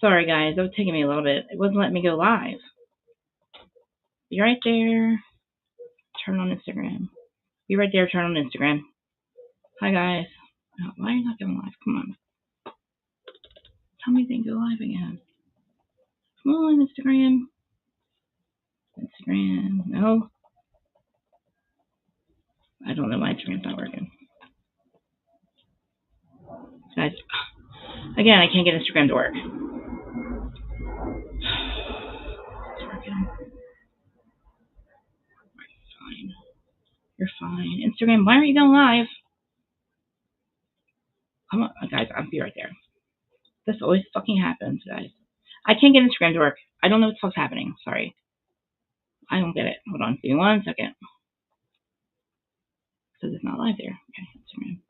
Sorry, guys. That was taking me a little bit. It wasn't letting me go live. Be right there. Turn on Instagram. Be right there. Turn on Instagram. Hi, guys. Oh, why are you not going live? Come on. Tell me they can go live again. Come on, Instagram. Instagram. No. I don't know why Instagram's not working. Guys, again, I can't get Instagram to work. It's working. Fine. You're fine. Instagram, why aren't you going live? Come on, guys, I'll be right there. This always fucking happens, guys. I can't get Instagram to work. I don't know what the fuck's happening. Sorry. I don't get it. Hold on. Give me 1 second. Because it's not live there. Okay, Instagram.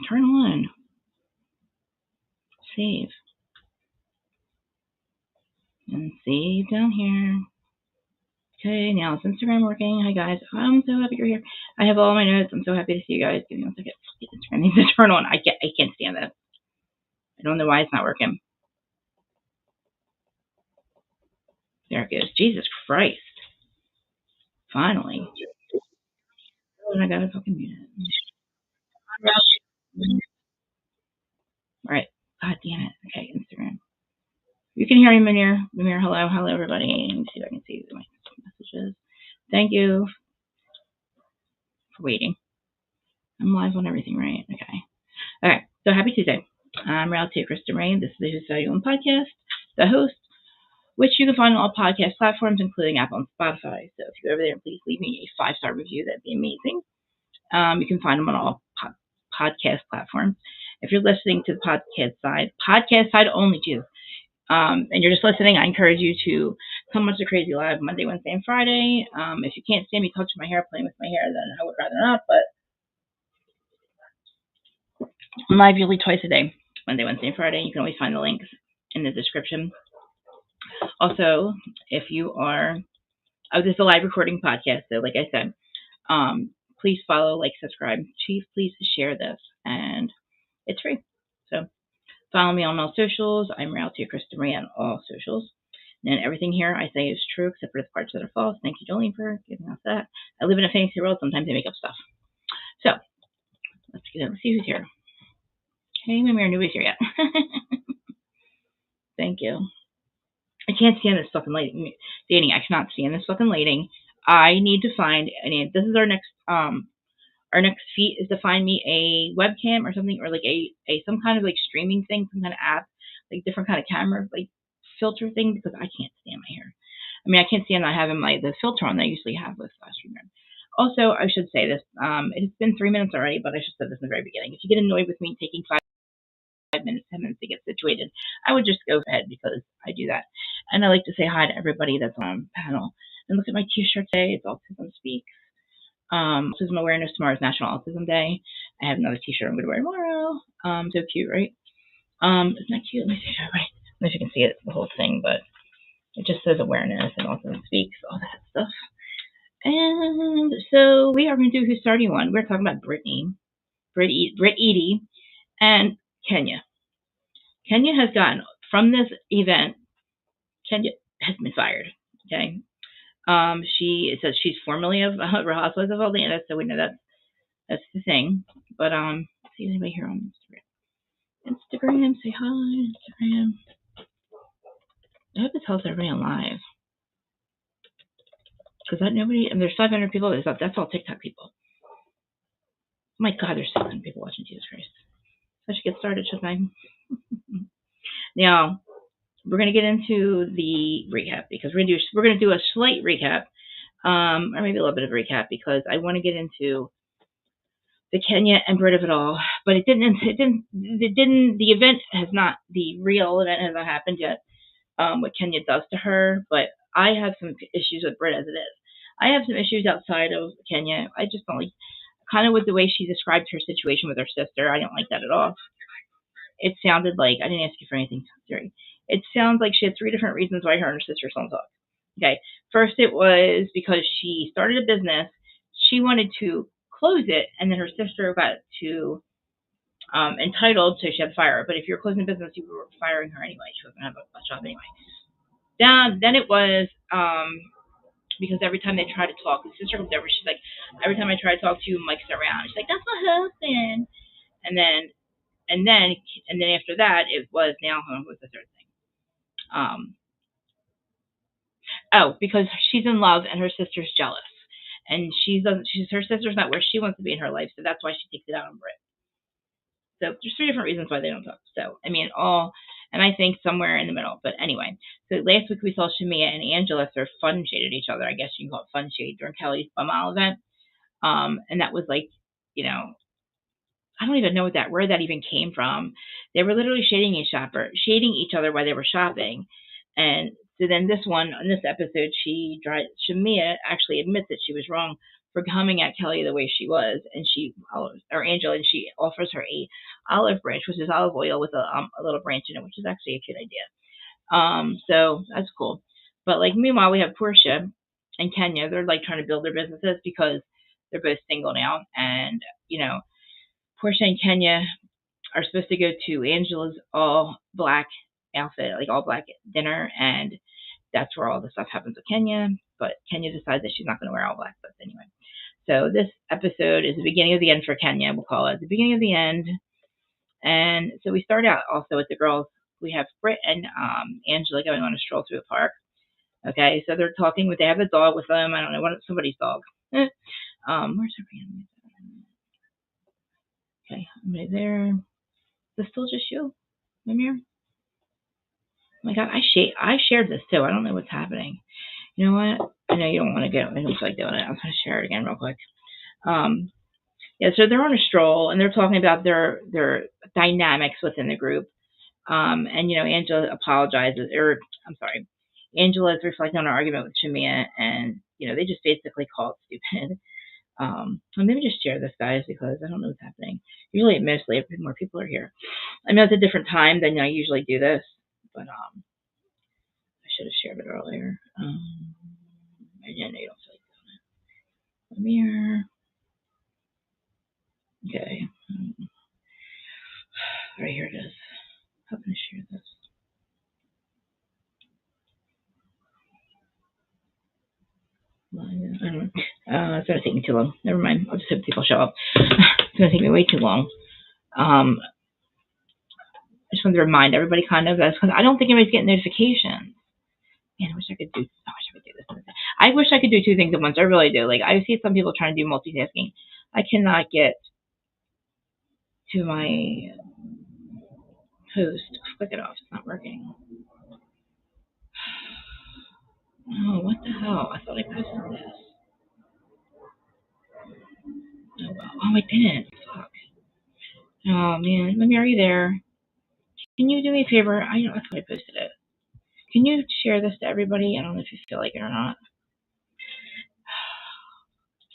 Turn on. Save. And save down here. Okay, now is Instagram working? Hi, guys. I'm so happy you're here. I have all my notes. I'm so happy to see you guys. Give me 1 second. Instagram needs to turn on. I can't stand this. I don't know why it's not working. There it goes. Jesus Christ. Finally. Oh, I gotta fucking mute it. Alright. God damn it. Okay, Instagram. You can hear me, Munir. Munir, hello. Hello, everybody. Let me see if I can see my messages. Thank you for waiting. I'm live on everything, right? Okay. Alright. So, happy Tuesday. I'm Rhoa Krista Ray. This is the Who's Value On podcast, the host, which you can find on all podcast platforms, including Apple and Spotify. So, if you're over there, please leave me a 5-star review. That'd be amazing. You can find them on all podcast platforms. If you're listening to the podcast side only, too, and you're just listening, I encourage you to come watch the Crazy Live Monday, Wednesday, and Friday. If you can't stand me touching my hair, playing with my hair, then I would rather not, but I'm live usually twice a day, Monday, Wednesday, and Friday. You can always find the links in the description. Also, if you are, this is a live recording podcast, so like I said, please follow, like, subscribe. Please share this, and it's free. So follow me on all socials. I'm Rhoa Krista Ray on all socials. And everything here I say is true, except for the parts that are false. Thank you, Jolene, for giving us that. I live in a fantasy world. Sometimes I make up stuff. So let's see who's here. Hey, maybe our nobody's here yet. Thank you. I can't stand this fucking lighting. Danny, I cannot stand this fucking lighting. I need to find, this is our next feat is to find me a webcam or something, or like a some kind of like streaming thing, some kind of app, like different kind of camera, like filter thing, because I can't stand my hair. I mean, I can't stand not having the filter on that I usually have with StreamYard. Also, I should say this, it's been 3 minutes already, but I should say this in the very beginning. If you get annoyed with me taking 5 minutes, 10 minutes to get situated, I would just go ahead, because I do that. And I like to say hi to everybody that's on the panel. And look at my t-shirt today. It's Autism Speaks. Autism Awareness. Tomorrow is National Autism Day. I have another t-shirt I'm going to wear tomorrow. So cute, right? Isn't that cute? Let me see if everybody, I don't know if you can see it, the whole thing, but it just says awareness and Autism Speaks, all that stuff. And so we are going to do Who's Starting One. We're talking about Brit Edie, and Kenya. Kenya has gotten, from this event, Kenya has been fired. Okay. She says she's formerly of Real Housewives of Atlanta, so we know that's the thing. But see anybody here on Instagram? Instagram, say hi, Instagram. I hope it tells everybody on live. Because there's 500 people. That's all TikTok people. Oh my God, there's 700 people watching. Jesus Christ. I should get started, shouldn't I? Now, we're going to get into the recap, because we're going to do a slight recap, or maybe a little bit of a recap, because I want to get into the Kenya and Brit of it all. But the event has not, the real event has not happened yet, what Kenya does to her. But I have some issues with Brit as it is. I have some issues outside of Kenya. I just don't like, kind of with the way she described her situation with her sister. I don't like that at all. It sounded like, I didn't ask you for anything, Siri. It sounds like she had 3 different reasons why her and her sister don't talk. Okay. First, it was because she started a business. She wanted to close it, and then her sister got to entitled, so she had to fire her. But if you're closing the business, you were firing her anyway. She wasn't going to have a job anyway. Then it was because every time they try to talk, the sister comes over. She's like, every time I try to talk to you, Mike's around. She's like, that's my husband. And then and then after that, it was now. What was the third thing? Oh, because she's in love and her sister's jealous, and her sister's not where she wants to be in her life, so that's why she takes it out on Brit. So there's three different reasons why they don't talk. So I mean, and I think somewhere in the middle. But anyway, so last week we saw Shamia and Angela sort of fun shaded each other. I guess you can call it fun shade during Kelly's Bum Mile event. And that was like, you know, I don't even know where that even came from. They were literally shading each other while they were shopping. And so then in this episode, Shamia actually admits that she was wrong for coming at Kelly the way she was, and Angela, and she offers her a olive branch, which is olive oil with a little branch in it, which is actually a cute idea. So that's cool. But like meanwhile, we have Portia and Kenya. They're like trying to build their businesses because they're both single now, and Portia and Kenya are supposed to go to Angela's all black outfit, like all black dinner, and that's where all the stuff happens with Kenya. But Kenya decides that she's not going to wear all black. But anyway, so this episode is the beginning of the end for Kenya. We'll call it the beginning of the end. And so we start out also with the girls. We have Brit and Angela going on a stroll through the park. Okay, so they're talking. They have a dog with them. I don't know, somebody's dog. Where's her family? Okay, I'm right there. Is this still just you, Amir? Oh my God, I shared this too. I don't know what's happening. You know what? I know you don't want to get. I don't feel like doing it. I'm going to share it again real quick. Yeah, so they're on a stroll and they're talking about their dynamics within the group. And Angela apologizes, or I'm sorry, Angela is reflecting on her argument with Shamia, and they just basically call it stupid. Let me just share this, guys, because I don't know what's happening. Usually, mostly, more people are here. I know it's a different time than I usually do this, but I should have shared it earlier. I know you don't feel like doing it. Amir. Okay. Right, here it is. How can I share this? I don't know. It's going to take me too long. Never mind. I'll just hope people show up. It's going to take me way too long. I just wanted to remind everybody kind of that because I don't think anybody's getting notifications. Man, I wish I could do this. I wish I could do two things at once. I really do. Like, I see some people trying to do multitasking. I cannot get to my post. Click it off. It's not working. Oh, what the hell? I thought I posted this. Oh, well. Oh, I didn't. Fuck. Oh, man. Mimi, are you there? Can you do me a favor? I thought I posted it. Can you share this to everybody? I don't know if you feel like it or not.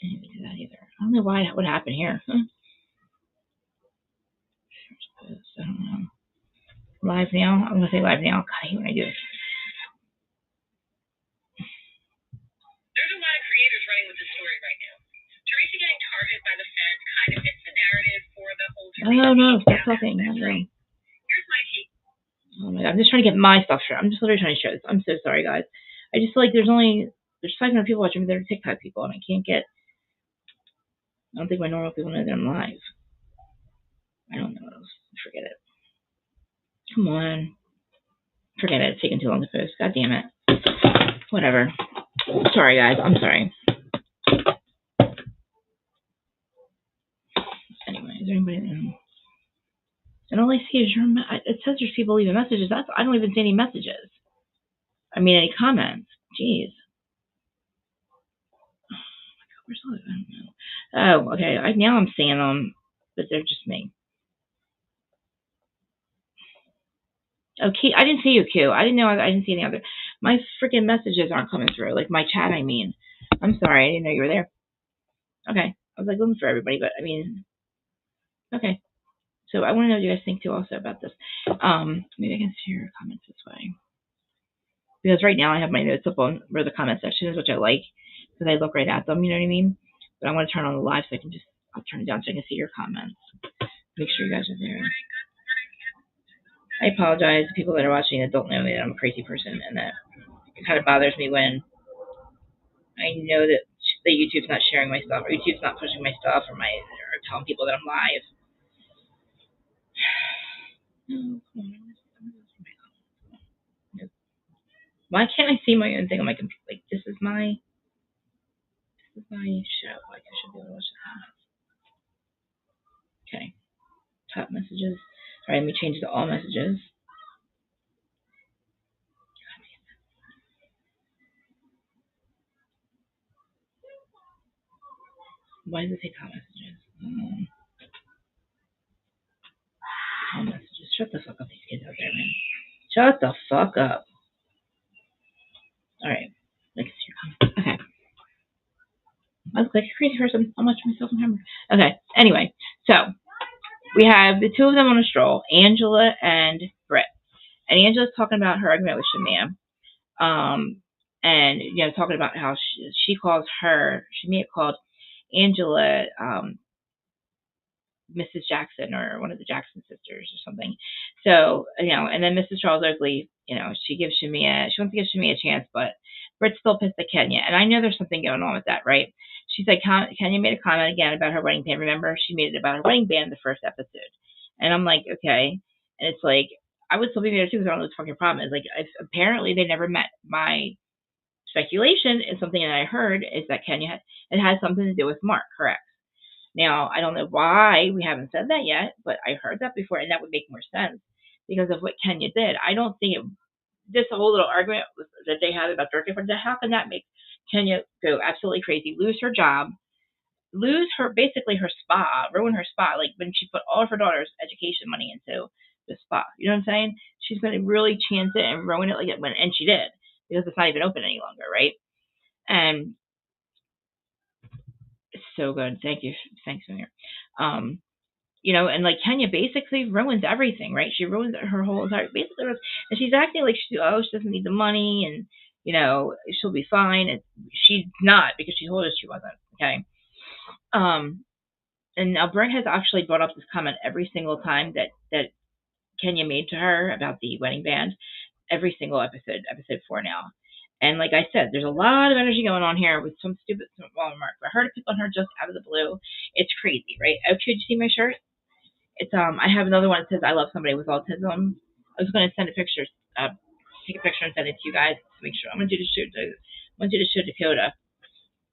I didn't even do that either. I don't know what happened here. I don't know. Live now? I'm going to say live now. God, I hate when I do this. There's a lot of creators running with this story right now. Teresa getting targeted by the feds kind of fits the narrative for the whole Teresa. Oh, no. Stop talking. Here's my take. Oh, my God. I'm just trying to get my stuff straight. I'm just literally trying to show this. I'm so sorry, guys. I just feel like there's 500 people watching, but they're TikTok people, and I don't think my normal people know that I'm live. I don't know what else. Forget it. Come on. Forget it. It's taking too long to post. God damn it. Whatever. Sorry, guys. I'm sorry. Anyway, is there anybody there? And all I see is it says there's people leaving messages. I don't even see any messages. I mean, any comments. Jeez. Where's all of them? Oh, okay. Now I'm seeing them, but they're just me. Okay, I didn't see you, Q. I didn't know. I didn't see any other. My freaking messages aren't coming through. Like my chat, I mean. I'm sorry. I didn't know you were there. Okay. I was like looking for everybody, but I mean. Okay. So I want to know what you guys think too also about this. Maybe I can see your comments this way. Because right now I have my notes up on where the comment section is, which I like because I look right at them, you know what I mean? But I want to turn on the live so I'll turn it down so I can see your comments. Make sure you guys are there. I apologize to people that are watching that don't know me that I'm a crazy person, and that it kind of bothers me when I know that YouTube's not sharing my stuff, or YouTube's not pushing my stuff, or telling people that I'm live. Why can't I see my own thing on my computer? Like, this is my show. Like, I should be able to watch the comments. Okay. Top messages. Alright, let me change it to all messages. Why does it say top messages? Top messages. Shut the fuck up, these kids out there, man. Shut the fuck up. Alright. Okay. I look like a crazy person. I'll watch myself on camera. Okay. Anyway, so we have the two of them on a stroll, Angela and Brit. And Angela's talking about her argument with Shamia. And talking about how she calls her, Shamia called Angela Mrs. Jackson, or one of the Jackson sisters or something. So, and then Mrs. Charles Oakley, she wants to give Shamia a chance, but Brit's still pissed at Kenya. And I know there's something going on with that, right? She's like, Kenya made a comment again about her wedding band. Remember, she made it about her wedding band the first episode. And I'm like, okay. And it's like, I would still be there too, because I don't know what the fucking problem is. Like, apparently they never met. My speculation is something that I heard is that it has something to do with Mark, correct? Now, I don't know why we haven't said that yet, but I heard that before, and that would make more sense because of what Kenya did. I don't think this whole little argument that they had about birthday parties, how can that make Kenya go absolutely crazy, lose her job, lose basically her spa, ruin her spa, like when she put all of her daughter's education money into the spa. You know what I'm saying? She's going to really chance it and ruin it and she did, because it's not even open any longer, right? And it's so good. Thanks, Samir. And like Kenya basically ruins everything, right? She ruins her whole entire, basically, and she's acting like she doesn't need the money, and she'll be fine. And she's not, because she told us she wasn't. Okay. And now Brent has actually brought up this comment every single time that Kenya made to her about the wedding band, every single episode 4 now. And like I said, there's a lot of energy going on here with some stupid small remark. For her to pick on her just out of the blue, it's crazy, right? Oh, did you see my shirt? It's I have another one that says I love somebody with autism. I was going to send a picture, take a picture and send it to you guys to make sure. I want you to show Dakota,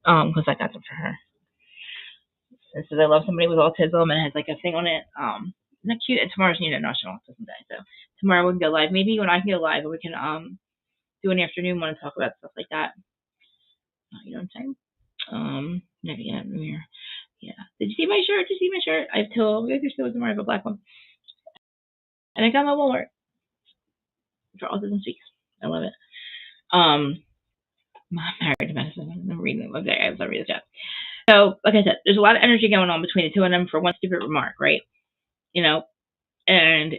because I got them for her. It says I love somebody with autism, and it has like a thing on it. Isn't that cute? And tomorrow's National Autism Day, so tomorrow we can go live. Maybe when I can go live, we can do an afternoon one and talk about stuff like that. You know what I'm saying? Yeah. Did you see my shirt? I have two. We still tomorrow. I have a black one. And I got my Walmart for Autism Week. I love it. I'm married to medicine. I'm reading the website. I was reading the chat. So, like I said, there's a lot of energy going on between the two of them for one stupid remark, right? And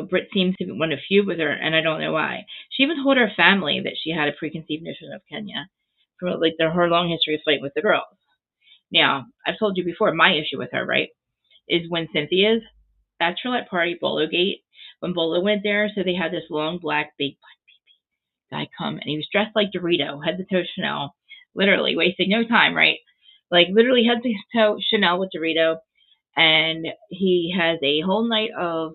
Brit seems to want to feud with her, and I don't know why. She even told her family that she had a preconceived notion of Kenya from like her long history of fighting with the girls. Now, I've told you before, my issue with her, right, is when Cynthia's bachelorette party, Bolo Gate, when Bolo went there, so they had this long black big guy come, and he was dressed like Dorito, head to toe Chanel, literally wasting no time, right? Like literally head to toe Chanel with Dorito, and he has a whole night of,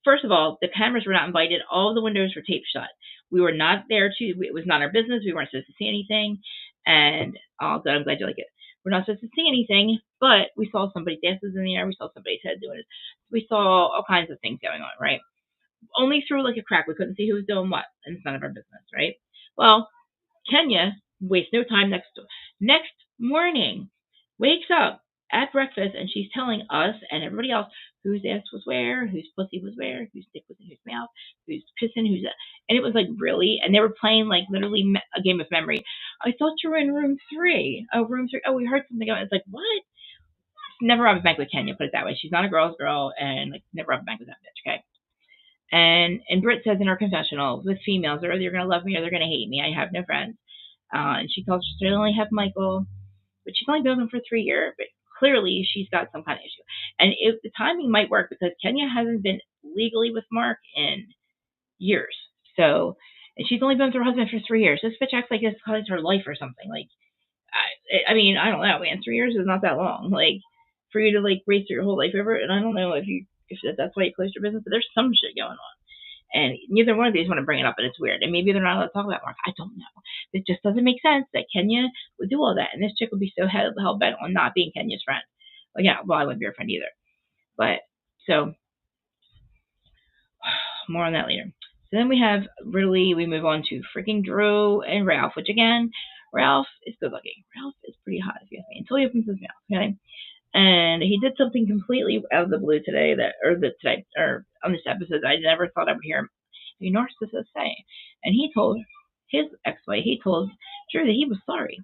first of all, the cameras were not invited. All the windows were taped shut. We were not there it was not our business. We weren't supposed to see anything. And I'm glad you like it. We're not supposed to see anything, but we saw somebody's asses in the air. We saw somebody's head doing it. We saw all kinds of things going on, right? Only through like a crack. We couldn't see who was doing what, and it's none of our business, right? Well, Kenya wastes no time. Next morning, wakes up at breakfast, and she's telling us and everybody else whose ass was where, whose pussy was where, whose dick was in whose mouth, who's kissing, and it was like, really? And they were playing like literally a game of memory. I thought you were in room 3. Oh, room 3. Oh, we heard something. It's like, what? Never rob a bank with Kenya, put it that way. She's not a girl's girl, and like never rob a bank with that bitch, okay? And Brit says in her confessional, with females, they're either going to love me or they're going to hate me. I have no friends. And she tells us she only have Michael, but she's only been with him for 3 years. But clearly she's got some kind of issue. And the timing might work because Kenya hasn't been legally with Mark in years. So, and she's only been with her husband for 3 years. This bitch acts like it's her life or something. Like, I mean, I don't know, man. 3 years is not that long. Like, for you to like race your whole life over. And I don't know if that's why you closed your business, but there's some shit going on. And neither one of these want to bring it up, and it's weird. And maybe they're not allowed to talk about Mark. I don't know. It just doesn't make sense that Kenya would do all that, and this chick would be so hell bent on not being Kenya's friend. Well, yeah, well, I wouldn't be her friend either. But so more on that later. So then we move on to freaking Drew and Ralph, which again, Ralph is good looking. Ralph is pretty hot, if you ask me, until he opens his mouth, okay? And he did something completely out of the blue today or on this episode that I never thought I would hear a narcissist say. And he told his ex-wife, he told Drew that he was sorry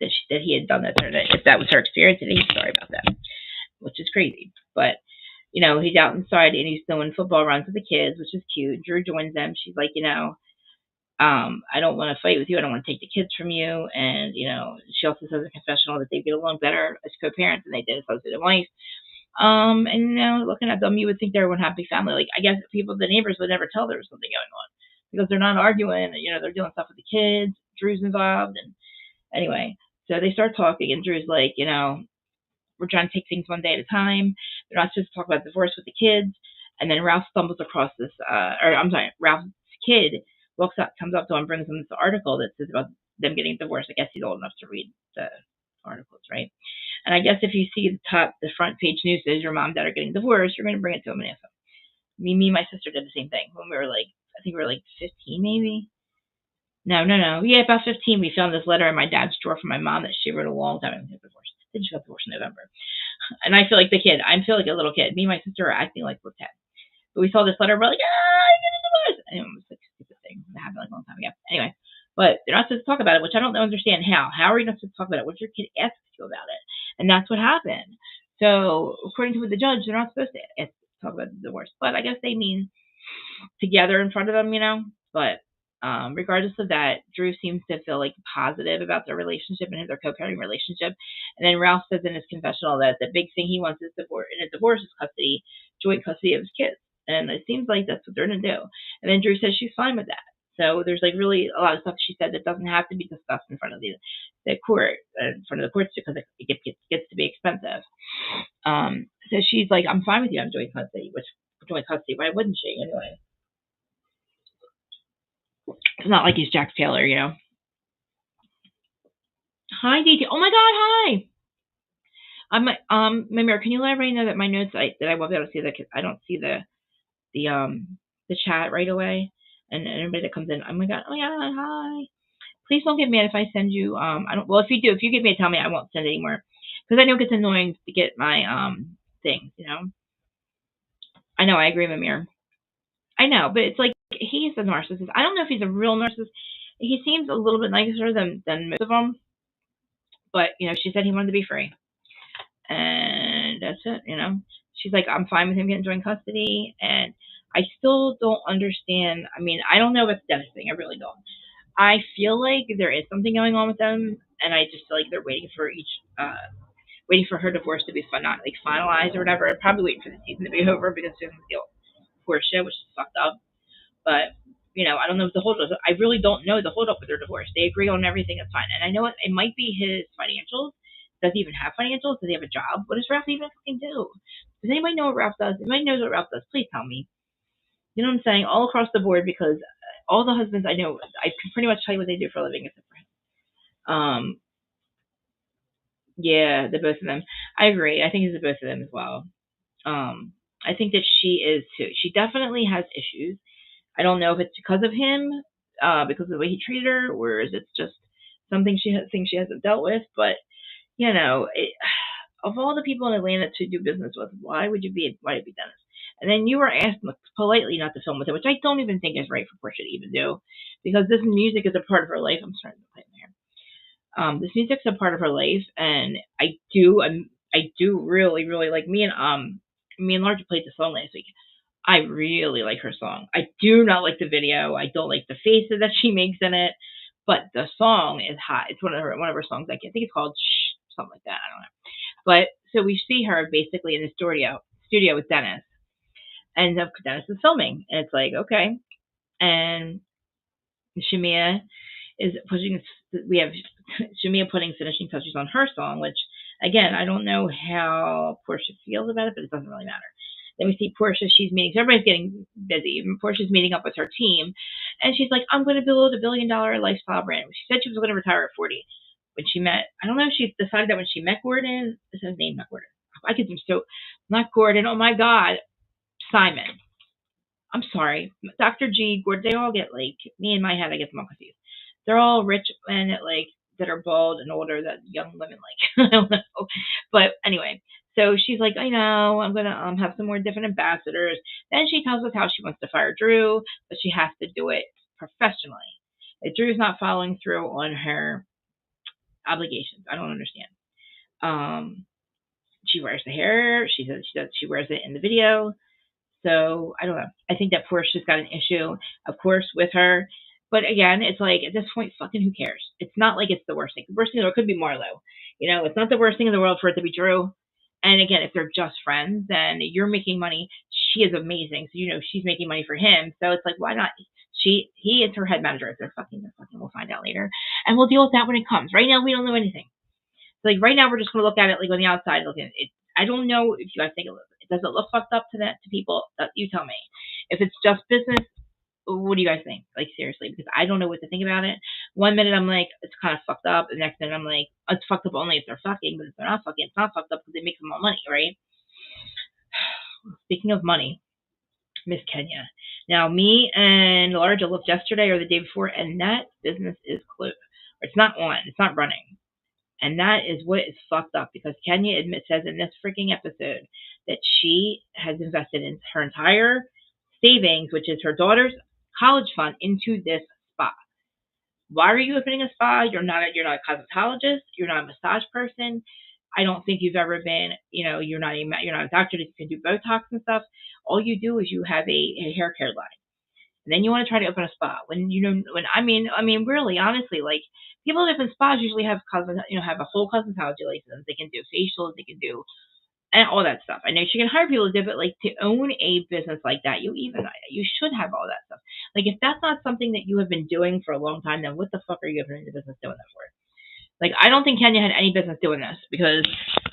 that he had done that to her. If that was her experience, that he's sorry about that, which is crazy. But he's out inside and he's doing football runs with the kids, which is cute. Drew joins them. She's like, I don't want to fight with you. I don't want to take the kids from you. And, she also says in confessional that they get along better as co-parents than they did as husband and wife. And, looking at them, you would think they're one happy family. Like, I guess the neighbors would never tell there was something going on because they're not arguing. They're doing stuff with the kids. Drew's involved. And anyway, so they start talking and Drew's like, we're trying to take things one day at a time. They're not supposed to talk about divorce with the kids. And then Ralph stumbles across this, Ralph's kid comes up to him and brings him this article that says about them getting divorced. I guess he's old enough to read the articles, right? And I guess if you see the front page news says your mom and dad are getting divorced, you're going to bring it to him and ask him. Me and my sister did the same thing when we were I think we were 15 maybe. No. Yeah, about 15. We found this letter in my dad's drawer from my mom that she wrote a long time ago. Divorced. Then she got divorced in November. And I feel like the kid. I feel like a little kid. Me and my sister are acting like we're 10. But we saw this letter, we're like, I'm getting divorced. And it was a stupid thing that happened a long time ago. Anyway, but they're not supposed to talk about it, which I don't understand how. How are you not supposed to talk about it? What if your kid asks you about it? And that's what happened. So according to the judge, they're not supposed to talk about the divorce. But I guess they mean together in front of them, But regardless of that, Drew seems to feel positive about their relationship and their co-parenting relationship. And then Ralph says in his confessional that the big thing he wants is in a divorce is joint custody of his kids. And it seems like that's what they're going to do. And then Drew says she's fine with that. So there's really a lot of stuff she said that doesn't have to be discussed in front of the court, in front of the courts, because it gets to be expensive. So she's like, I'm fine with you on joint custody, why wouldn't she anyway? It's not like he's Jack Taylor, Hi, DT. Oh my God, hi. Mimir, can you let everybody know that my notes that I won't be able to see I don't see the chat right away, and everybody that comes in, oh my God, hi. Please don't get mad if I send you if you get mad, tell me. I won't send anymore because I know it gets annoying to get my things, I know, I agree, Mimir. I know, but it's like he's a narcissist. I don't know if he's a real narcissist. He seems a little bit nicer than most of them. But, she said he wanted to be free. And that's it, She's like, I'm fine with him getting joint custody. And I still don't understand. I mean, I don't know about the Dennis thing. I really don't. I feel like there is something going on with them. And I just feel like they're waiting for her divorce to be finalized or whatever. Probably waiting for the season to be over because there's the horse shit, which is fucked up. But I don't know the holdup. I really don't know the holdup with their divorce. They agree on everything. It's fine. And I know it might be his financials. Does he even have financials? Does he have a job? What does Ralph even fucking do? Does anybody know what Ralph does? If anybody knows what Ralph does, please tell me. You know what I'm saying? All across the board, because all the husbands I know, I can pretty much tell you what they do for a living except for him. Yeah, the both of them. I agree. I think it's the both of them as well. I think that she is too. She definitely has issues. I don't know if it's because of him, because of the way he treated her, or is it just something she hasn't dealt with. But of all the people in Atlanta to do business with, why would it be Dennis? And then you were asked politely not to film with him, which I don't even think is right for Portia to even do, because this music is a part of her life. I'm starting to play in there. This music's a part of her life, and I do really, really like me and Large played the song last week. I really like her song. I do not like the video. I don't like the faces that she makes in it, but the song is hot. It's one of her songs. I think it's called Shh, something like that. I don't know. But so we see her basically in the studio with Dennis, and Dennis is filming, and it's like okay, and Shamia is putting we have Shamia putting finishing touches on her song, which again I don't know how Portia feels about it, but it doesn't really matter. Then we see Portia, she's meeting, so everybody's getting busy. Portia's meeting up with her team, and she's like, I'm going to build $1 billion lifestyle brand. She said she was going to retire at 40. When she met, I don't know if she decided that when she met Gordon, is his name not Gordon? I get them so, not Gordon, oh my God, Simon. I'm sorry, Dr. G, Gordon, they all get like, me in my head, I get them all confused. They're all rich men like that are bald and older that young women like. I don't know. But anyway, so she's like, I know, I'm going to have some more different ambassadors. Then she tells us how she wants to fire Drew, but she has to do it professionally. If Drew's not following through on her obligations, I don't understand. Um, she wears the hair. She says she wears it in the video. So I don't know. I think that Portia's got an issue, of course, with her. But again, it's like at this point, fucking who cares? It's not like it's the worst thing. The worst thing in the world could be Marlo. It's not the worst thing in the world for it to be Drew. And again, if they're just friends, then you're making money. She is amazing, so she's making money for him. So it's like, why not? He is her head manager. If they're fucking, we'll find out later, and we'll deal with that when it comes. Right now, we don't know anything. So like right now, we're just gonna look at it like on the outside, looking at it. I don't know if you guys think it does it look fucked up to people. You tell me. If it's just business, what do you guys think? Like seriously, because I don't know what to think about it. One minute I'm like, it's kind of fucked up. The next minute I'm like, it's fucked up only if they're fucking, but if they're not fucking, it's not fucked up because they make some more money, right? Speaking of money, Miss Kenya. Now, me and Larja looked yesterday or the day before, and that business is closed. It's not on. It's not running. And that is what is fucked up because Kenya says in this freaking episode that she has invested in her entire savings, which is her daughter's college fund, into this spa. Why are you opening a spa? You're not a cosmetologist. You're not a massage person. I don't think you've ever been. You're not a doctor that can do Botox and stuff. All you do is you have a hair care line. And then you want to try to open a spa really, honestly, like people that open spas usually have have a whole cosmetology license. They can do facials, they can do and all that stuff. I know she can hire people to do it, but like to own a business like that, you should have all that stuff. Like if that's not something that you have been doing for a long time, then what the fuck are you opening the business doing that for? Like I don't think Kenya had any business doing this because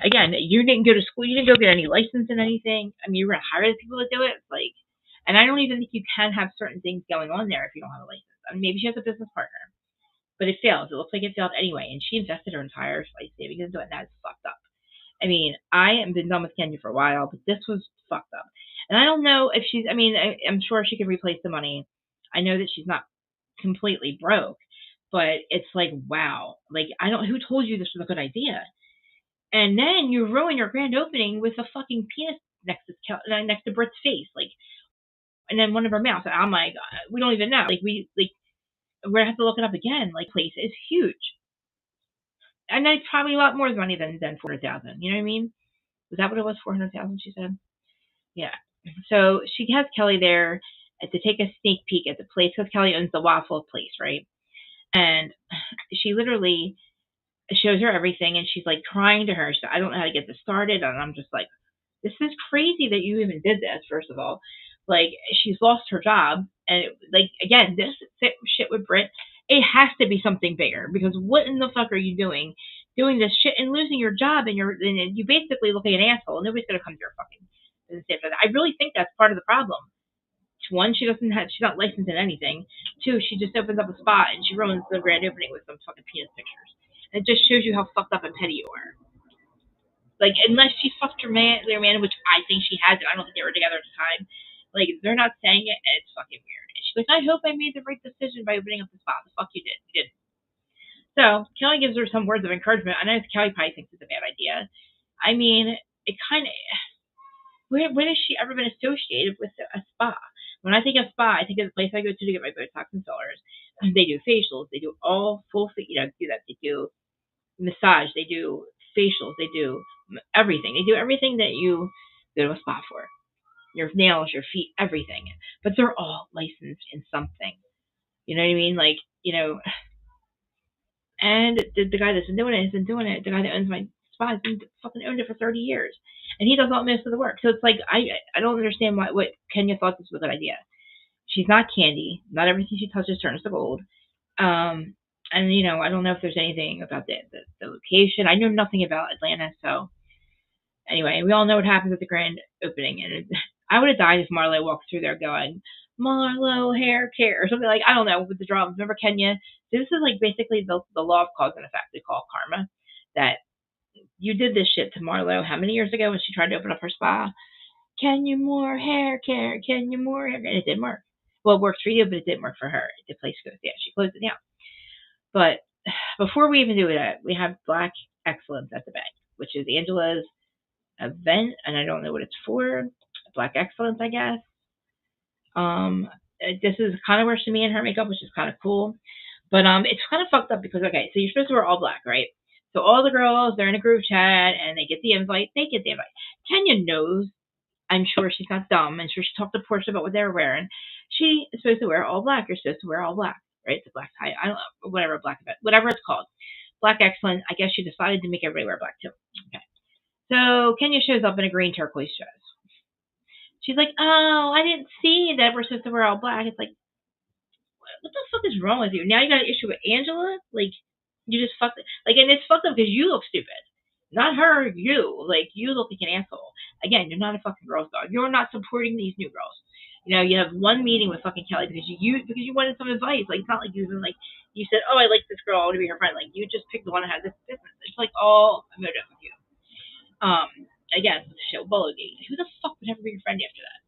again, you didn't go to school, you didn't go get any license in anything. I mean, you were gonna hire the people to do it, like. And I don't even think you can have certain things going on there if you don't have a license. I mean, maybe she has a business partner, but it fails. It looks like it failed anyway, and she invested her entire life savings into it, and that's fucked up. I mean, I have been done with Kenya for a while, but this was fucked up. And I don't know if she's. I mean, I'm sure she can replace the money. I know that she's not completely broke, but it's like, wow. Like, I don't. Who told you this was a good idea? And then you ruin your grand opening with a fucking penis next to Brit's face, like, and then one of her mouths. I'm like, we don't even know. We're gonna have to look it up again. Like, place is huge, and that's probably a lot more money than 400,000. You know what I mean? Was that what it was? 400,000? She said. Yeah. So she has Kelly there to take a sneak peek at the place because Kelly owns the waffle place, right? And she literally shows her everything, and she's like crying to her. She said, I don't know how to get this started, and I'm just like, this is crazy that you even did this. First of all, like she's lost her job, and like again, this shit with Brit, it has to be something bigger because what in the fuck are you doing this shit and losing your job and you basically look like an asshole. Nobody's gonna come to your fucking business after that. I really think that's part of the problem. One, she's not licensed in anything. Two, she just opens up a spot and she ruins the grand opening with some fucking penis pictures. And it just shows you how fucked up and petty you are. Like, unless she fucked their man, which I think she has, I don't think they were together at the time. Like, they're not saying it, and it's fucking weird. And she's like, I hope I made the right decision by opening up the spot. The fuck you did. You didn't. So, Kelly gives her some words of encouragement. I know Kelly probably thinks it's a bad idea. I mean, it kind of. When has she ever been associated with a spa? When I think of spa, I think of the place I go to get my Botox and fillers. They do facials. They do all full, do that. They do massage. They do facials. They do everything. They do everything that you go to a spa for. Your nails, your feet, everything. But they're all licensed in something. You know what I mean? And the guy that's been doing it has been doing it. The guy that owns my spa. He's been fucking owned it for 30 years, and he does all most of the work. So it's like I don't understand what Kenya thought this was a good idea. She's not Candy. Not everything she touches turns to gold. Um, and I don't know if there's anything about the location. I know nothing about Atlanta, so anyway, we all know what happens at the grand opening, and I would have died if Marlo walked through there going, "Marlo hair care" or something, like, I don't know, with the drums. Remember Kenya? So this is like basically the law of cause and effect. They call karma. That you did this shit to Marlo how many years ago when she tried to open up her spa? Kenya Moore hair care, Kenya Moore hair care. And it didn't work. Well, it worked for you, but it didn't work for her. The place goes, yeah, she closed it down. But before we even do that, we have Black Excellence at the bank, which is Angela's event, and I don't know what it's for. Black Excellence, I guess. This is kind of where she made her makeup, which is kind of cool. But it's kind of fucked up because, okay, so you're supposed to wear all black, right? So all the girls, they're in a group chat and they get the invite. They get the invite. Kenya knows. I'm sure she's not dumb. I'm sure she talked to Portia about what they were wearing. She is supposed to wear all black. You're supposed to wear all black, right? The black tie. I don't know, whatever black event, whatever it's called. Black Excellence. I guess she decided to make everybody wear black too. Okay. So Kenya shows up in a green turquoise dress. She's like, "Oh, I didn't see that we're supposed to wear all black." It's like, what the fuck is wrong with you? Now you got an issue with Angela? Like, you just fucked it. Like, and it's fucked up because you look stupid. Not her, you. Like, you look like an asshole. Again, you're not a fucking girl's dog. You're not supporting these new girls. You have one meeting with fucking Kelly because you wanted some advice. Like, it's not like you even like you said, "Oh, I like this girl, I want to be her friend." Like, you just picked the one that has this business. It's like all emotive with you. Again, show Bullowgate. Who the fuck would ever be your friend after that?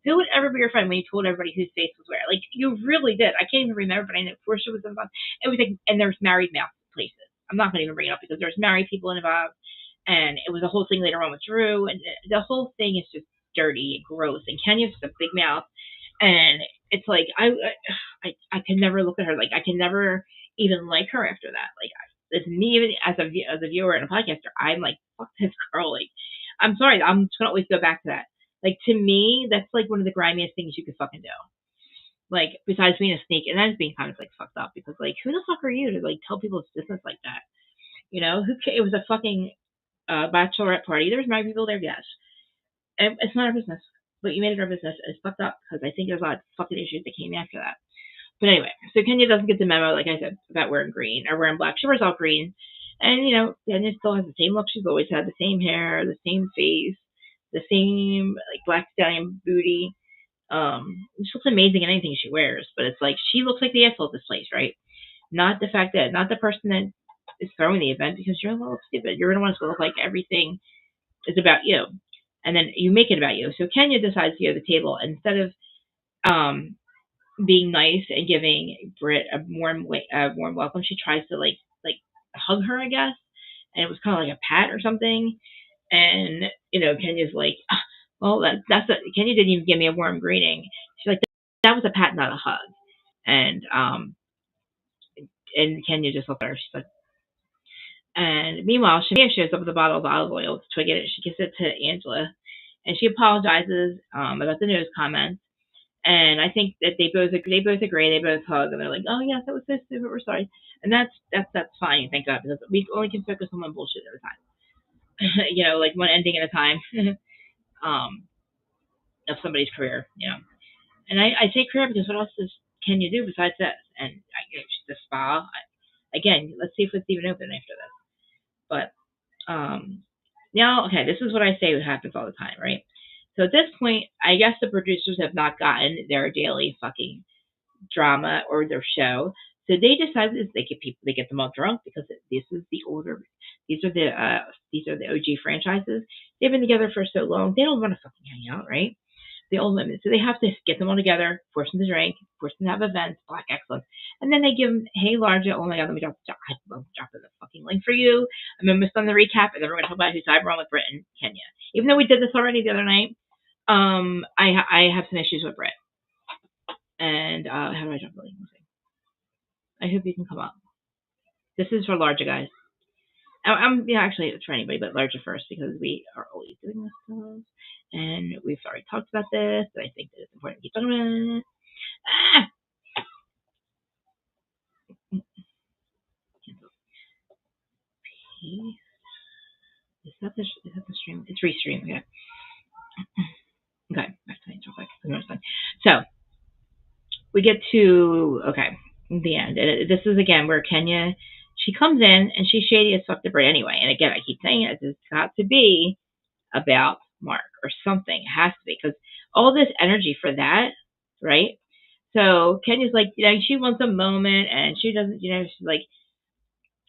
Who would ever be your friend when you told everybody whose face was where? Like, you really did. I can't even remember, but I know Portia was involved. It was like, and there's married mouth places. I'm not going to even bring it up because there's married people involved, and it was a whole thing later on with Drew, and the whole thing is just dirty and gross. And Kenya's just a big mouth, and it's like I can never look at her, like I can never even like her after that. Like, it's me, even as a viewer and a podcaster, I'm like, fuck this girl. Like, I'm sorry, I'm just gonna always go back to that. Like, to me, that's like one of the grimiest things you could fucking do. Like, besides being a snake, and that is being kind of like fucked up because, like, who the fuck are you to like tell people's business like that? It was a fucking bachelorette party. There was married people there, yes. And it's not our business, but you made it our business. It's fucked up because I think there's a lot of fucking issues that came after that. But anyway, so Kenya doesn't get the memo, like I said, about wearing green or wearing black. She wears all green, and Kenya still has the same look she's always had, the same hair, the same face, the same like black stallion booty. She looks amazing in anything she wears, but it's like she looks like the asshole at this place, right? Not the fact that, not the person that is throwing the event, because you're a little stupid. You're gonna want to look like everything is about you, and then you make it about you. So Kenya decides to go to the table, and instead of um being nice and giving Brit a warm welcome, she tries to like hug her, I guess, and it was kind of like a pat or something. And Kenya's like, well, Kenya didn't even give me a warm greeting. She's like, that was a pat, not a hug. And Kenya just looked at her. She's like, and meanwhile, Shamia shows up with a bottle of olive oil to twig it. She gives it to Angela, and she apologizes about the nose comments. And I think that they both agree. They both hug, and they're like, "Oh yes, that was so stupid. We're sorry." And that's fine. Thank God, because we only can focus on one bullshit at a time. Like one ending at a time. um, of somebody's career. And I say career because what else can you do besides this? And the spa. Again, let's see if it's even open after this. But now, okay, this is what I say happens all the time, right? So at this point, I guess the producers have not gotten their daily fucking drama or their show. So they decided they get them all drunk because this is the older, these are the OG franchises. They've been together for so long, they don't want to fucking hang out, right? The old women, so they have to get them all together, force them to drink, force them to have events, Black Excellence, and then they give them, hey Larja, oh my god, let me drop the fucking link for you. I'm almost on the recap, and then we're gonna talk about who's wrong with Brit and Kenya. Even though we did this already the other night, I have some issues with Brit. And how do I drop the link? I hope you can come up. This is for Larja, guys. Actually, it's for anybody, but Larja first because we are always doing this stuff, and we've already talked about this. But I think that it's important to keep talking about it. we get to okay the end. And this is again where Kenya she comes in and she's shady as fuck to Brit anyway. And again, I keep saying it, it's got to be about Mark or something. It has to be because all this energy for that, right? So Kenya's like, she wants a moment, and she doesn't, she's like,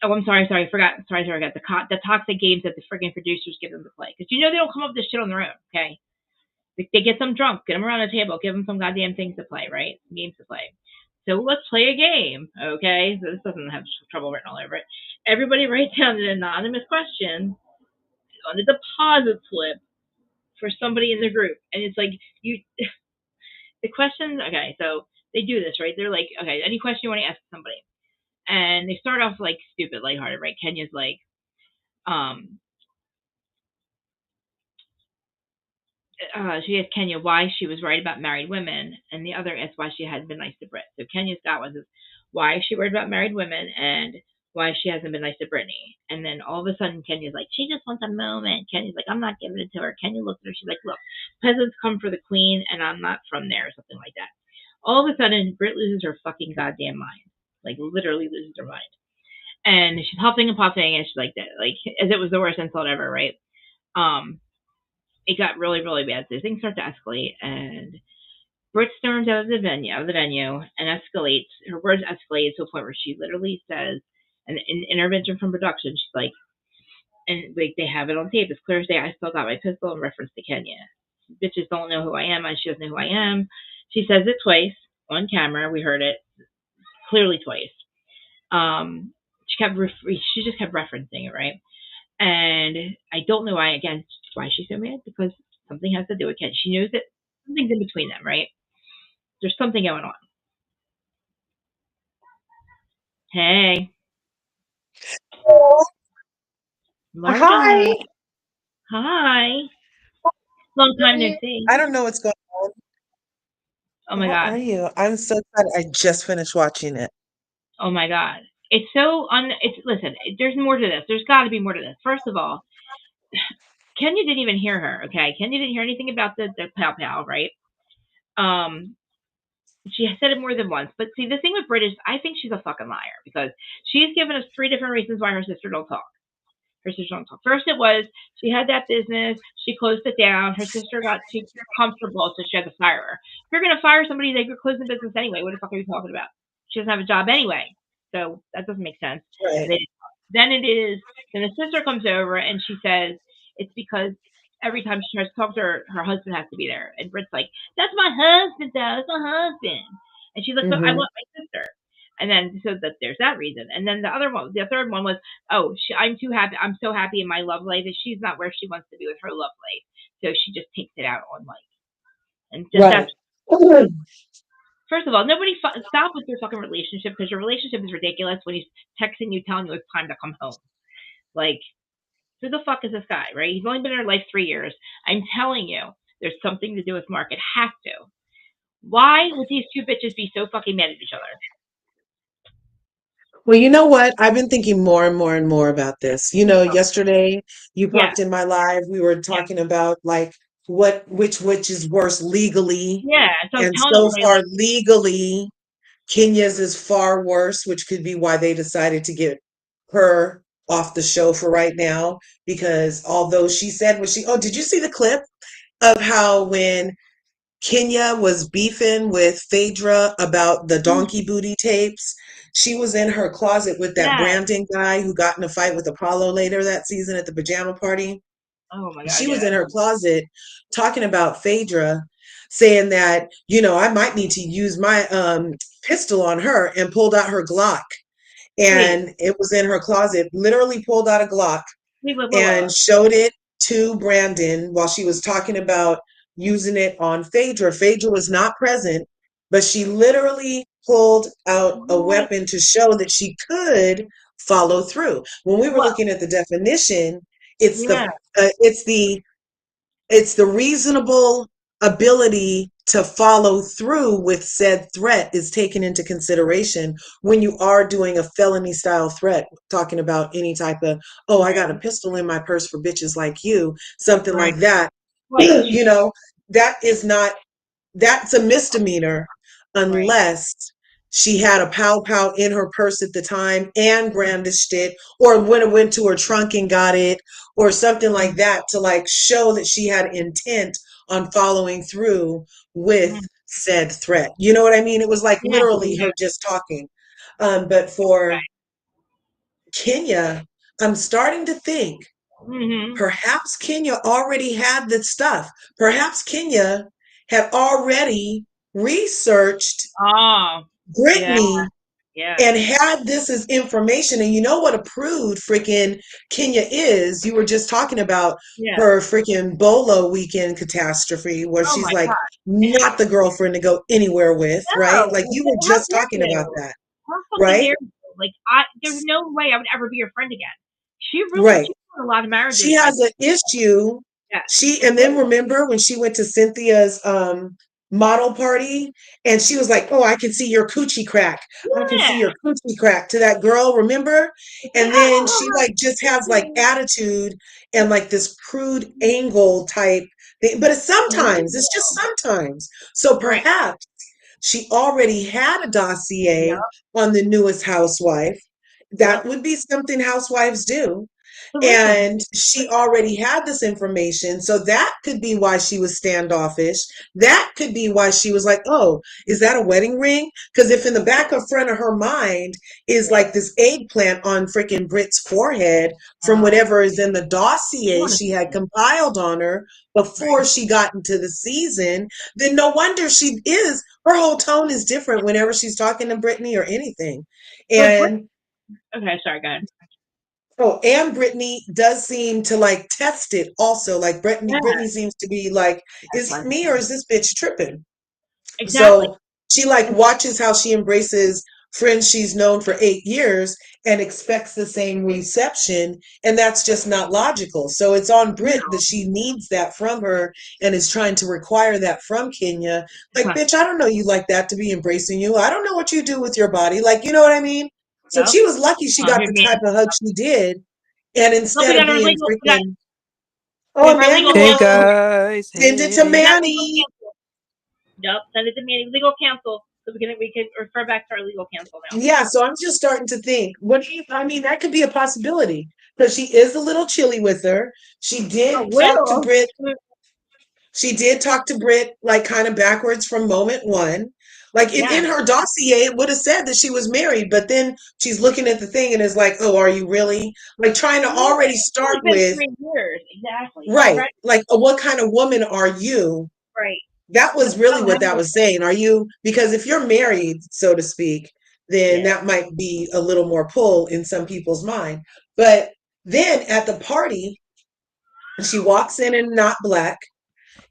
oh, I'm sorry, I forgot, sorry, I got the toxic games that the freaking producers give them to play because they don't come up with this shit on their own, okay? They get them drunk, get them around the table, give them some goddamn things to play, right? Some games to play. So let's play a game, okay? So this doesn't have trouble written all over it. Everybody write down an anonymous question on the deposit slip for somebody in the group, and it's like you. The question, okay, so they do this, right? They're like, okay, any question you want to ask somebody, and they start off like stupid, lighthearted, right? Kenya's like, um, she asked Kenya why she was worried about married women, and the other asked why she hadn't been nice to Brit. So Kenya's got was why is she worried about married women and why she hasn't been nice to Brittany. And then all of a sudden Kenya's like, she just wants a moment. Kenya's like, I'm not giving it to her. Kenya looks at her, she's like, look, peasants come for the queen and I'm not from there, or something like that. All of a sudden Brit loses her fucking goddamn mind. Like literally loses her mind. And she's huffing and puffing and she's like that, like as it was the worst insult ever, right? Um, it got really, really bad. So things start to escalate, and Brit storms out of the venue, and escalates. Her words escalate to a point where she literally says, an intervention from production. She's like, and like they have it on tape. It's clear as day. I still got my pistol in reference to Kenya. Bitches don't know who I am, and she doesn't know who I am. She says it twice on camera. We heard it clearly twice. She just kept referencing it, right? And I don't know why she's so mad, because something has to do with Ken. She knows that something's in between them, right? There's something going on. Hey, Hi. Larsa. Hi. Long time no Really? see. I don't know what's going on. Oh my How are god. you? I'm so excited. I just finished watching it. Oh my god. It's so it's listen, there's more to this. There's got to be more to this. First of all, Kenya didn't even hear her, okay? Kenya didn't hear anything about the pow pow, right? Um she said it more than once. But see, the thing with British, I think she's a fucking liar because she's given us three different reasons why her sister don't talk. Her sister don't talk. First, it was she had that business, she closed it down. Her sister got too comfortable, so she had to fire her. If you're gonna fire somebody, they are closing the business anyway. What the fuck are you talking about? She doesn't have a job anyway, so that doesn't make sense. Right. Then it is. Then the sister comes over and she says it's because every time she tries to talk to her husband has to be there. And Brit's like, "That's my husband, though. That's my husband." And she's like, "But I Hmm. want my sister." And then so that there's that reason. And then the third one was, oh, I'm too happy. I'm so happy in my love life that she's not where she wants to be with her love life. So she just takes it out on life. And that's Right. first of all, nobody stop with your fucking relationship because your relationship is ridiculous when he's texting you telling you it's time to come home. Like, who the fuck is this guy, right? He's only been in her life 3 years. I'm telling you, there's something to do with Mark. It has to. Why would these two bitches be so fucking mad at each other? Well, you know what? I've been thinking more and more and more about this. Yesterday you Yeah, popped in my live. We were yeah, talking about like which is worse legally. yeah. So I was And telling so everybody, far like, legally, Kenya's is far worse, which could be why they decided to get her off the show for right now. Because although she said oh, did you see the clip of how when Kenya was beefing with Phaedra about the donkey booty tapes? She was in her closet with that yeah. Brandon guy who got in a fight with Apollo later that season at the pajama party. Oh my god, She was yeah. in her closet talking about Phaedra, saying that, I might need to use my pistol on her, and pulled out her Glock. Wait, And it was in her closet, literally pulled out a Glock wait. and showed it to Brandon while she was talking about using it on Phaedra. Phaedra was not present, but she literally pulled out a What? weapon to show that she could follow through. When we were What? looking at the definition, it's the Yeah, it's the it's the reasonable ability to follow through with said threat is taken into consideration when you are doing a felony style threat, talking about any type of, oh, I got a right, pistol in my purse for bitches like you, something right. like that. Right, because you know, that is not, that's a misdemeanor Right. unless she had a pow pow in her purse at the time and brandished it, or when it went to her trunk and got it, or something like that to like show that she had intent on following through with Mhm. said threat. You know what I mean? It was like Yeah. literally Yeah. her just talking. But for Kenya, I'm starting to think Mhm. perhaps Kenya already had the stuff. Perhaps Kenya had already researched Oh. Yeah. Brittany Yeah. and had this as information. And you know what a prude freaking Kenya is? You were just talking about Yeah. her freaking Bolo weekend catastrophe, where Oh she's my like God. not the girlfriend to go anywhere with, right? No. Like Like, you were how just dare talking about you? that, How fucking right? dare you? Like, there's no way I would ever be your friend again. Right. She ruined a lot of She marriages by. has an issue. Yes. She and then remember when she went to Cynthia's model party and she was like, "Oh, I can see your coochie crack. I can Yeah. see your coochie crack" to that girl, remember? And then she like just has like attitude and like this prude angle type thing. But it's just sometimes. So Right. perhaps she already had a Yep. dossier on the newest housewife. Yep. That would be something housewives do. But listen. And she already had this information. So that could be why she was standoffish. That could be why she was like, oh, is that a wedding ring? Because if in the back of front of her mind is Yeah. like this eggplant on freaking Brit's forehead from Oh, whatever is in the you dossier want to she had see? compiled on her before Right. she got into the season, then no wonder her whole tone is different whenever she's talking to Brittany or anything. But Brit. And Okay. Sorry. Go ahead. oh, and Brittany does seem to like test it also. Like Yeah. Brittany seems to be like, That's is it fun. me or is this bitch tripping? Exactly. So she like And watches how she embraces friends she's known for 8 years and expects the same reception. And that's just not logical. So it's on no, Brit that she needs that from her and is trying to require that from Kenya. it's Like, not. bitch, I don't know you like that to be embracing you. I don't know what you do with your body. Like, you know what I mean? So Yep. she was lucky she got Here's the me. type of hug she did. And Look, instead of being freaking, we oh, have our legal Hey Emmanuel, counsel. guys, send it to We hey. got legal Manny. counsel. Yep. Send it to me. Legal counsel. So we can refer back to our legal counsel now. Yeah, so I'm just starting to think, I mean, that could be a possibility because she is a little chilly with her. She A did talk to little. Brit. She did talk to Brit like kind of backwards from moment one. Like in Yes. her dossier, it would have said that she was married, but then she's looking at the thing and is like, oh, are you really? Like trying to Yeah. already It's only start been with, 3 years. Exactly. You're right, right. like, what kind of woman are you? Right. That No, was really no, what that was saying. Are you, because if you're married, so to speak, then yeah. that might be a little more pull in some people's mind. But then at the party, she walks in not black,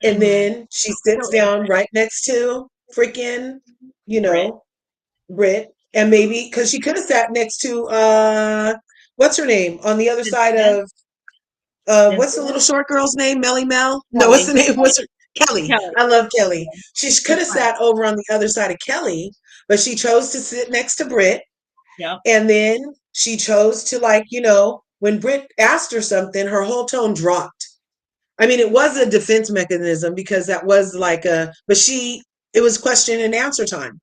and Mm-hmm. then she So sits down innocent. right next to freaking, you Brit. know, Brit. And maybe because she could have sat next to what's her name on the other side Cynthia. of what's the Cynthia. little short girl's name? Melly Mel? No, what's the Kelly. name? What's her Kelly. Kelly. I love Kelly. She could She's have funny. sat over on the other side of Kelly, but she chose to sit next to Brit. Yep. And then she chose to like, when Brit asked her something, her whole tone dropped. I mean, it was a defense mechanism because that was like but it was question and answer time.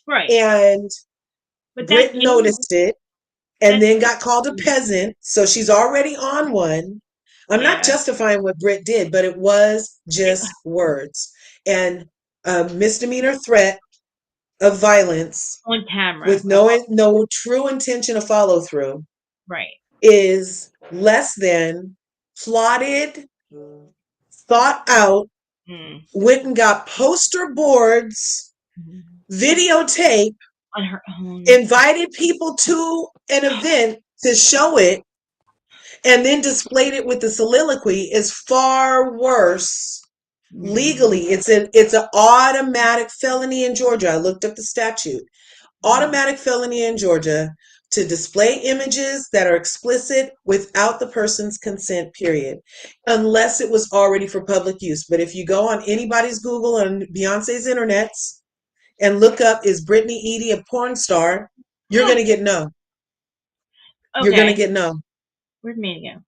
Right. And But Brit noticed it and that's then got called a peasant. So she's already on one. I'm not yeah. justifying what Brit did, but it was It, just words and a misdemeanor threat of violence on camera. with no true intention of follow through Right. is less than plotted, thought out, Mm. went and got poster boards, Mm. videotape, On her own. invited people to an event to show it, and then displayed it with the soliloquy is far worse Mm. legally. It's an automatic felony in Georgia. I looked up the statute. Mm. Automatic felony in Georgia to display images that are explicit without the person's consent, period, unless it was already for public use. But if you go on anybody's Google and Beyonce's internets and look up, is Brittany Edie a porn star? You're going to get no. You're going to Okay. get no. Where'd Manny go?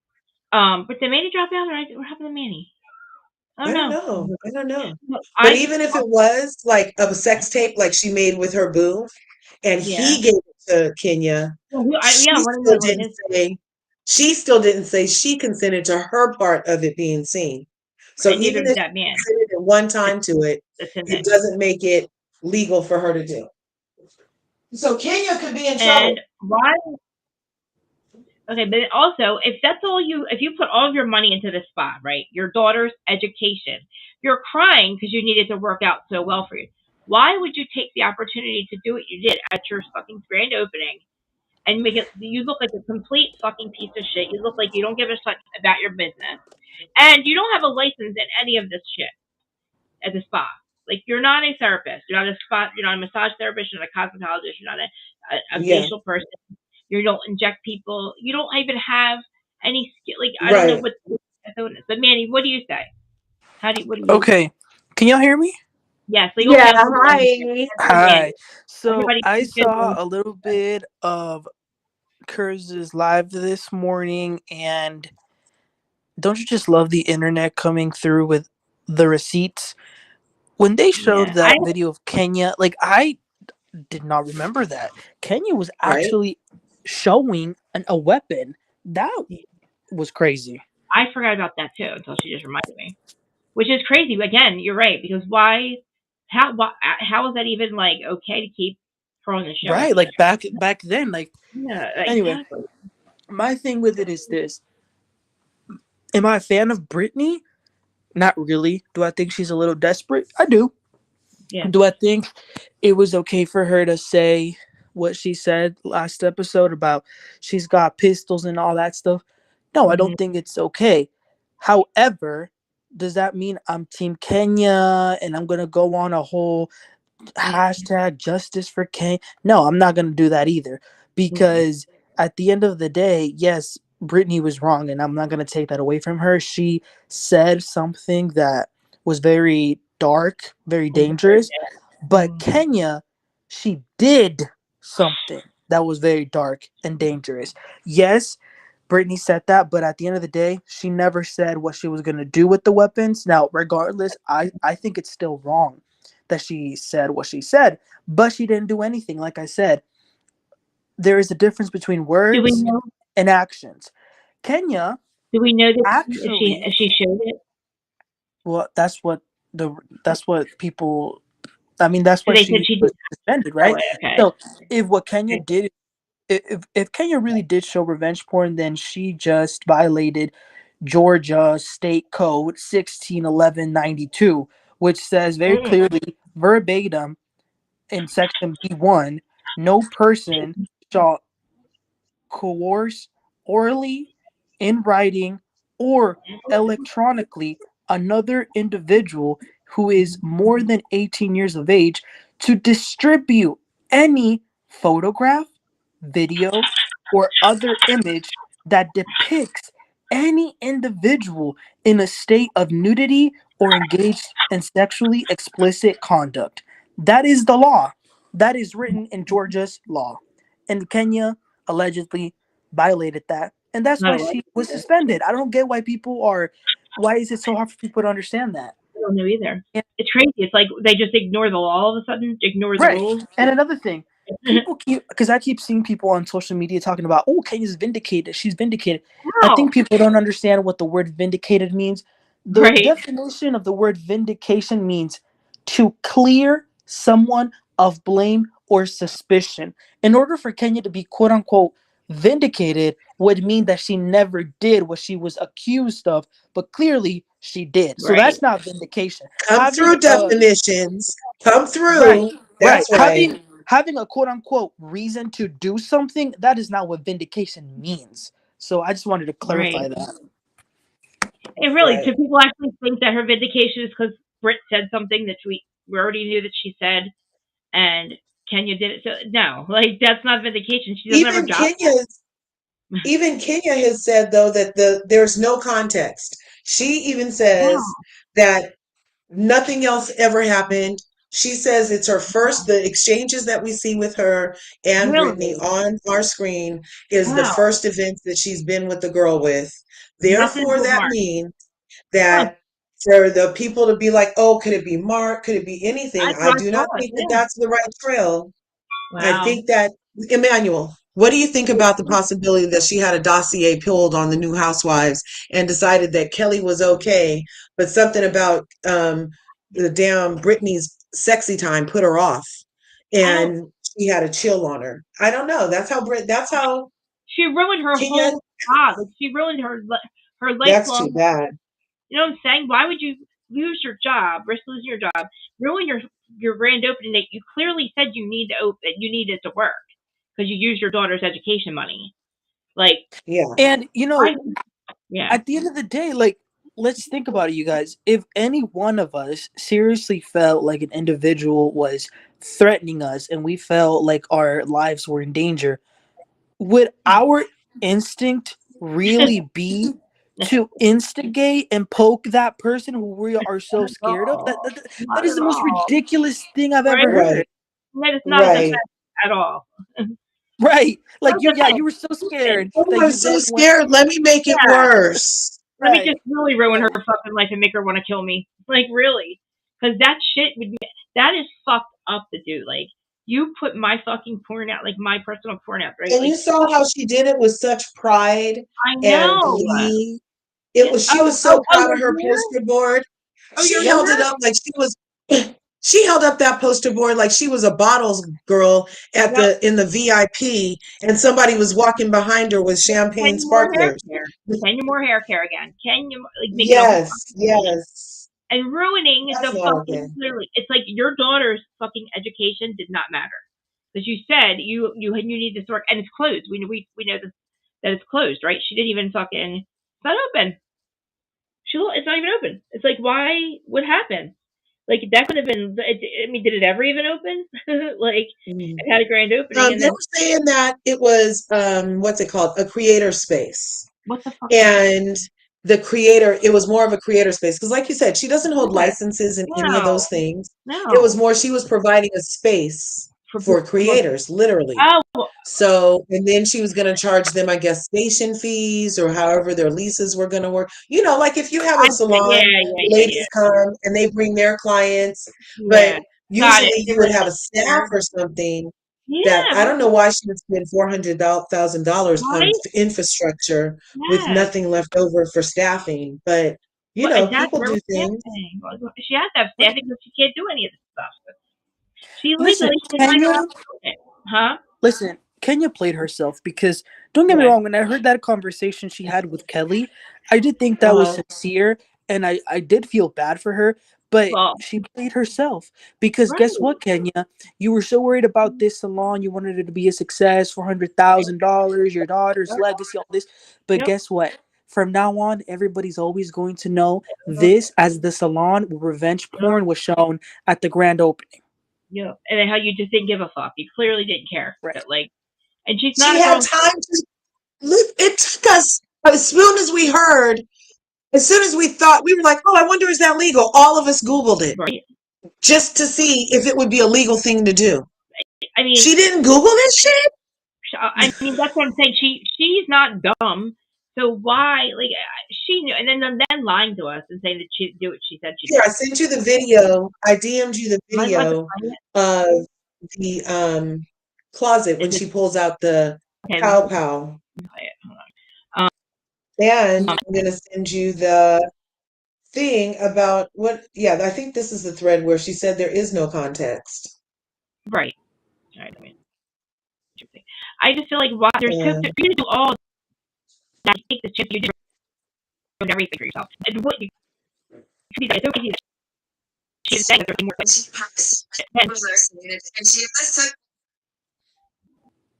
But did Manny drop out or what happened to Manny? Oh I don't no. know. I don't know. Look, But I just even if it was like a sex tape like she made with her boo and yeah. he gave it to Kenya, Well, yeah, she I want to still know what didn't his say she still didn't say she consented to her part of it being seen. So and neither even did if that she man. consented at one That's, time to it, that's him it then. doesn't make it legal for her to do. So Kenya could be in trouble. And why? Okay, but also, if that's all you, if you put all of your money into this spot, right? Your daughter's education, you're crying because you needed to work out so well for you. Why would you take the opportunity to do what you did at your fucking grand opening and make it? You look like a complete fucking piece of shit. You look like you don't give a shit about your business, and you don't have a license in any of this shit at the spa. Like you're not a therapist, you're not a spa, you're not a massage therapist, you're not a cosmetologist, you're not a Yeah, facial person. You don't inject people. You don't even have any skill. Like I don't know right. what. But Manny, what do you say? How do you, what do you? Okay, can y'all hear me? Yes, legal Yeah, counsel is on here. hi. For Manny. Hi. So Everybody, I keep it saw on. a little bit of Kurz's live this morning, and don't you just love the internet coming through with the receipts? When they showed Yeah, I that video of Kenya, like I did not remember that. Kenya was Right? actually showing a weapon. That was crazy. I forgot about that too until she just reminded me, which is crazy. Again, you're right because why? How is that even like okay to keep her on the show Right, after that? like back then. Like Yeah, anyway, exactly. my thing with it is this. Am I a fan of Britney? Not really. Do I think she's a little desperate? I do. Yeah. Do I think it was okay for her to say what she said last episode about she's got pistols and all that stuff? No, I Hmm. don't think it's okay. However, does that mean I'm Team Kenya and I'm gonna go on a whole hashtag justice for Kane? No, I'm not gonna do that either. Because at the end of the day, yes, Brittany was wrong, and I'm not gonna take that away from her. She said something that was very dark, very dangerous. But Hmm. Kenya, she did something that was very dark and dangerous. Yes, Brittany said that, but at the end of the day, she never said what she was gonna do with the weapons. Now, regardless, I think it's still wrong that she said what she said, but she didn't do anything. Like I said, there is a difference between Do we words know? and actions. Kenya Do we know that actually, if she showed it? well, the that's what people. I mean, that's So why they said she she did was suspended, show right? it. Okay. So if what Kenya did, if Kenya really did show revenge porn, then she just violated Georgia State Code 161192, which says very Mm. clearly, verbatim, in section B1, no person shall coerce orally, in writing, or electronically another individual who is more than 18 years of age to distribute any photograph, video, or other image that depicts any individual in a state of nudity or engaged in sexually explicit conduct. That is the law. That is written in Georgia's law. In Kenya, allegedly violated that. And that's why No, she was suspended. I don't get why people are, why is it so hard for people to understand that? I don't know either. And, It's crazy. It's like they just ignore the law all of a sudden, ignore the right. rules. And another thing, people keep, because I keep seeing people on social media talking about, oh, Kenya's vindicated. She's vindicated. I Wow. think people don't understand what the word vindicated means. The Right. definition of the word vindication means to clear someone of blame or suspicion. In order for Kenya to be quote unquote vindicated, would mean that she never did what she was accused of, but clearly she did. So Right. that's not vindication. Come Having through a definitions. Come right, through. right. That's right. Having a quote unquote reason to do something, that is not what vindication means. So I just wanted to Right. clarify that. It really, Right. do people actually think that her vindication is because Britt said something that we already knew that she said, and Kenya did it? So no, like that's not vindication. She doesn't have her Even job. Kenya Even Kenya has said though that there's no context. She even says Wow. that nothing else ever happened. She says it's her first, the exchanges that we see with her and Brittany Really? on our screen is the Wow. first event that she's been with the girl with. Nothing Therefore, that bookmarked. means Huh. that for the people to be like, oh, could it be Mark? Could it be anything? That's I what I do not thought. think that Yeah. that's the right trail. I Wow. think that, Emmanuel, what do you think about the possibility that she had a dossier pulled on the new housewives and decided that Kelly was okay, but something about the damn Britney's sexy time put her off, I don't. and she had a chill on her? I don't know. That's how She ruined her Kenya. whole job. Like she ruined her That's too lifelong. bad. You know what I'm saying? Why would you lose your job, risk losing your job, ruin your grand opening date? You clearly said you need to open, you needed to work because you used your daughter's education money. Like, Yeah. And I, yeah, at the end of the day, like, let's think about it, you guys. If any one of us seriously felt like an individual was threatening us and we felt like our lives were in danger, would our instinct really be to instigate and poke that person who we are so not at scared of? all. That Not is at the most all. ridiculous thing I've Right? ever heard. Right. That is not a defense Right. at all. Right? No Like, you defense. were so Listen, scared Oh, that I'm you so then went. scared. Let me make it yeah. worse. Let me just Right. really ruin her Right. fucking life and make her want to kill me. Like, really. Because that shit would that is fucked up to do. Like, you put my fucking porn out, like my personal porn out, right? And Like, you saw how she did it with such pride I and know. glee. Yeah. She was so proud of You're her here? poster board. Oh, She you're Yep. held it here? up like she was she held up that poster board like she was a bottles girl at Yep. the in the VIP, and somebody was walking behind her with Can champagne you more hair sparklers. care? Can you more hair care again? Can you like make it a whole Yes, fucking scene? yes. And ruining That's the not okay. fucking clearly, it's like your daughter's fucking education did not matter because you said you need this work and it's closed. We know this, that it's closed, right? She didn't even fucking. It's not open. It's not even open. It's like why? What happened? Like that could have been. I mean, did it ever even open? Like Mhm. it had a grand opening and They then were saying that it was what's it called? A creator space. what the fuck is that? And the creator, it was more of a creator space because, like you said, she doesn't hold Yeah. licenses in any of No, those things. It was no. more she was providing a space For for well, creators, literally. oh, So, and then she was going to charge them, I guess, station fees or however their leases were going to work. Like if you have I a yeah, salon, ladies come and they bring their clients, yeah. but Got it. usually you They're would like have a staff there. or something that Yeah, I what don't know the why she would spend $400,000 on right? infrastructure with Yes. nothing left over for staffing. But Well, exactly. people Where do was things. staffing? Well, she has to have staffing because she can't do any of this stuff. She Listen, legally is not even Kenya. allowed to do it. Huh? Listen, Kenya played herself because don't get me Yeah. wrong, when I heard that conversation she had with Kelly, I did think that was Uh-huh. sincere and I did feel bad for her, but Well, she played herself because guess right. what, Kenya? You were so worried about this salon, you wanted it to be a success, Right. $400,000, your daughter's Yep. legacy, all this. But Yep. guess what? From now on, everybody's always going to know this as the salon where revenge Yep. porn was shown at the grand opening. Yep. And then how you just didn't give a fuck. You clearly didn't care. Right. That like, and she's not She a had girl. time to look. It took us as soon as we thought, we were like, oh, I wonder, is that legal? All of us Googled it Right. just to see if it would be a legal thing to do. I mean, She didn't Google this shit? that's what I'm saying. She's not dumb. So why, like, she knew, and then lying to us and saying that she did what she said she Here, did. I sent you the video. I DM'd you the Am I allowed to video find it? of the closet Is when it she pulls out the okay? pow pow. Play it. Hold on. And I'm gonna send you the thing about what, yeah, I think this is the thread where she said there is no context. Right. All right. I just feel like why there's so Yeah. you're gonna do all that. You take the chance. You do everything for yourself. And what you could be that it's okay that she's saying that there's more. Then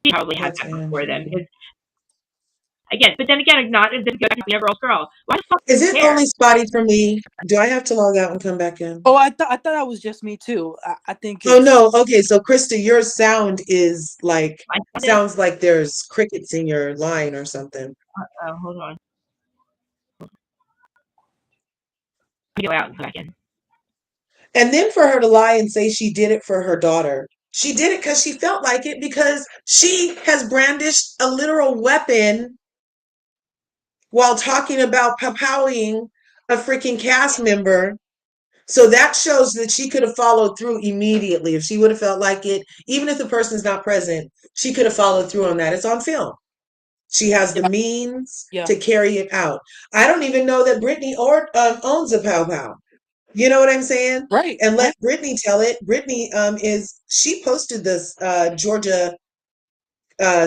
she probably had That's that before then Andrew. because again, but then again, not as if go back to being a girl. Why the fuck do Is you it care? only spotty for me? Do I have to log out and come back in? Oh, I thought that was just me too. I think Oh it's no. Okay, so Krista, your sound is like I found it. sounds like there's crickets in your line or something. Hold on. Go out and come back in. And then for her to lie and say she did it for her daughter. She did it because she felt like it because she has brandished a literal weapon while talking about powing a freaking cast member. So that shows that she could have followed through immediately if she would have felt like it. Even if the person's not present, she could have followed through on that. It's on film. She has the Yeah, means yeah, to carry it out. I don't even know that Brittany owns a pow pow. You know what I'm saying? right, And let right. Brittany tell it. Brittany she posted this Georgia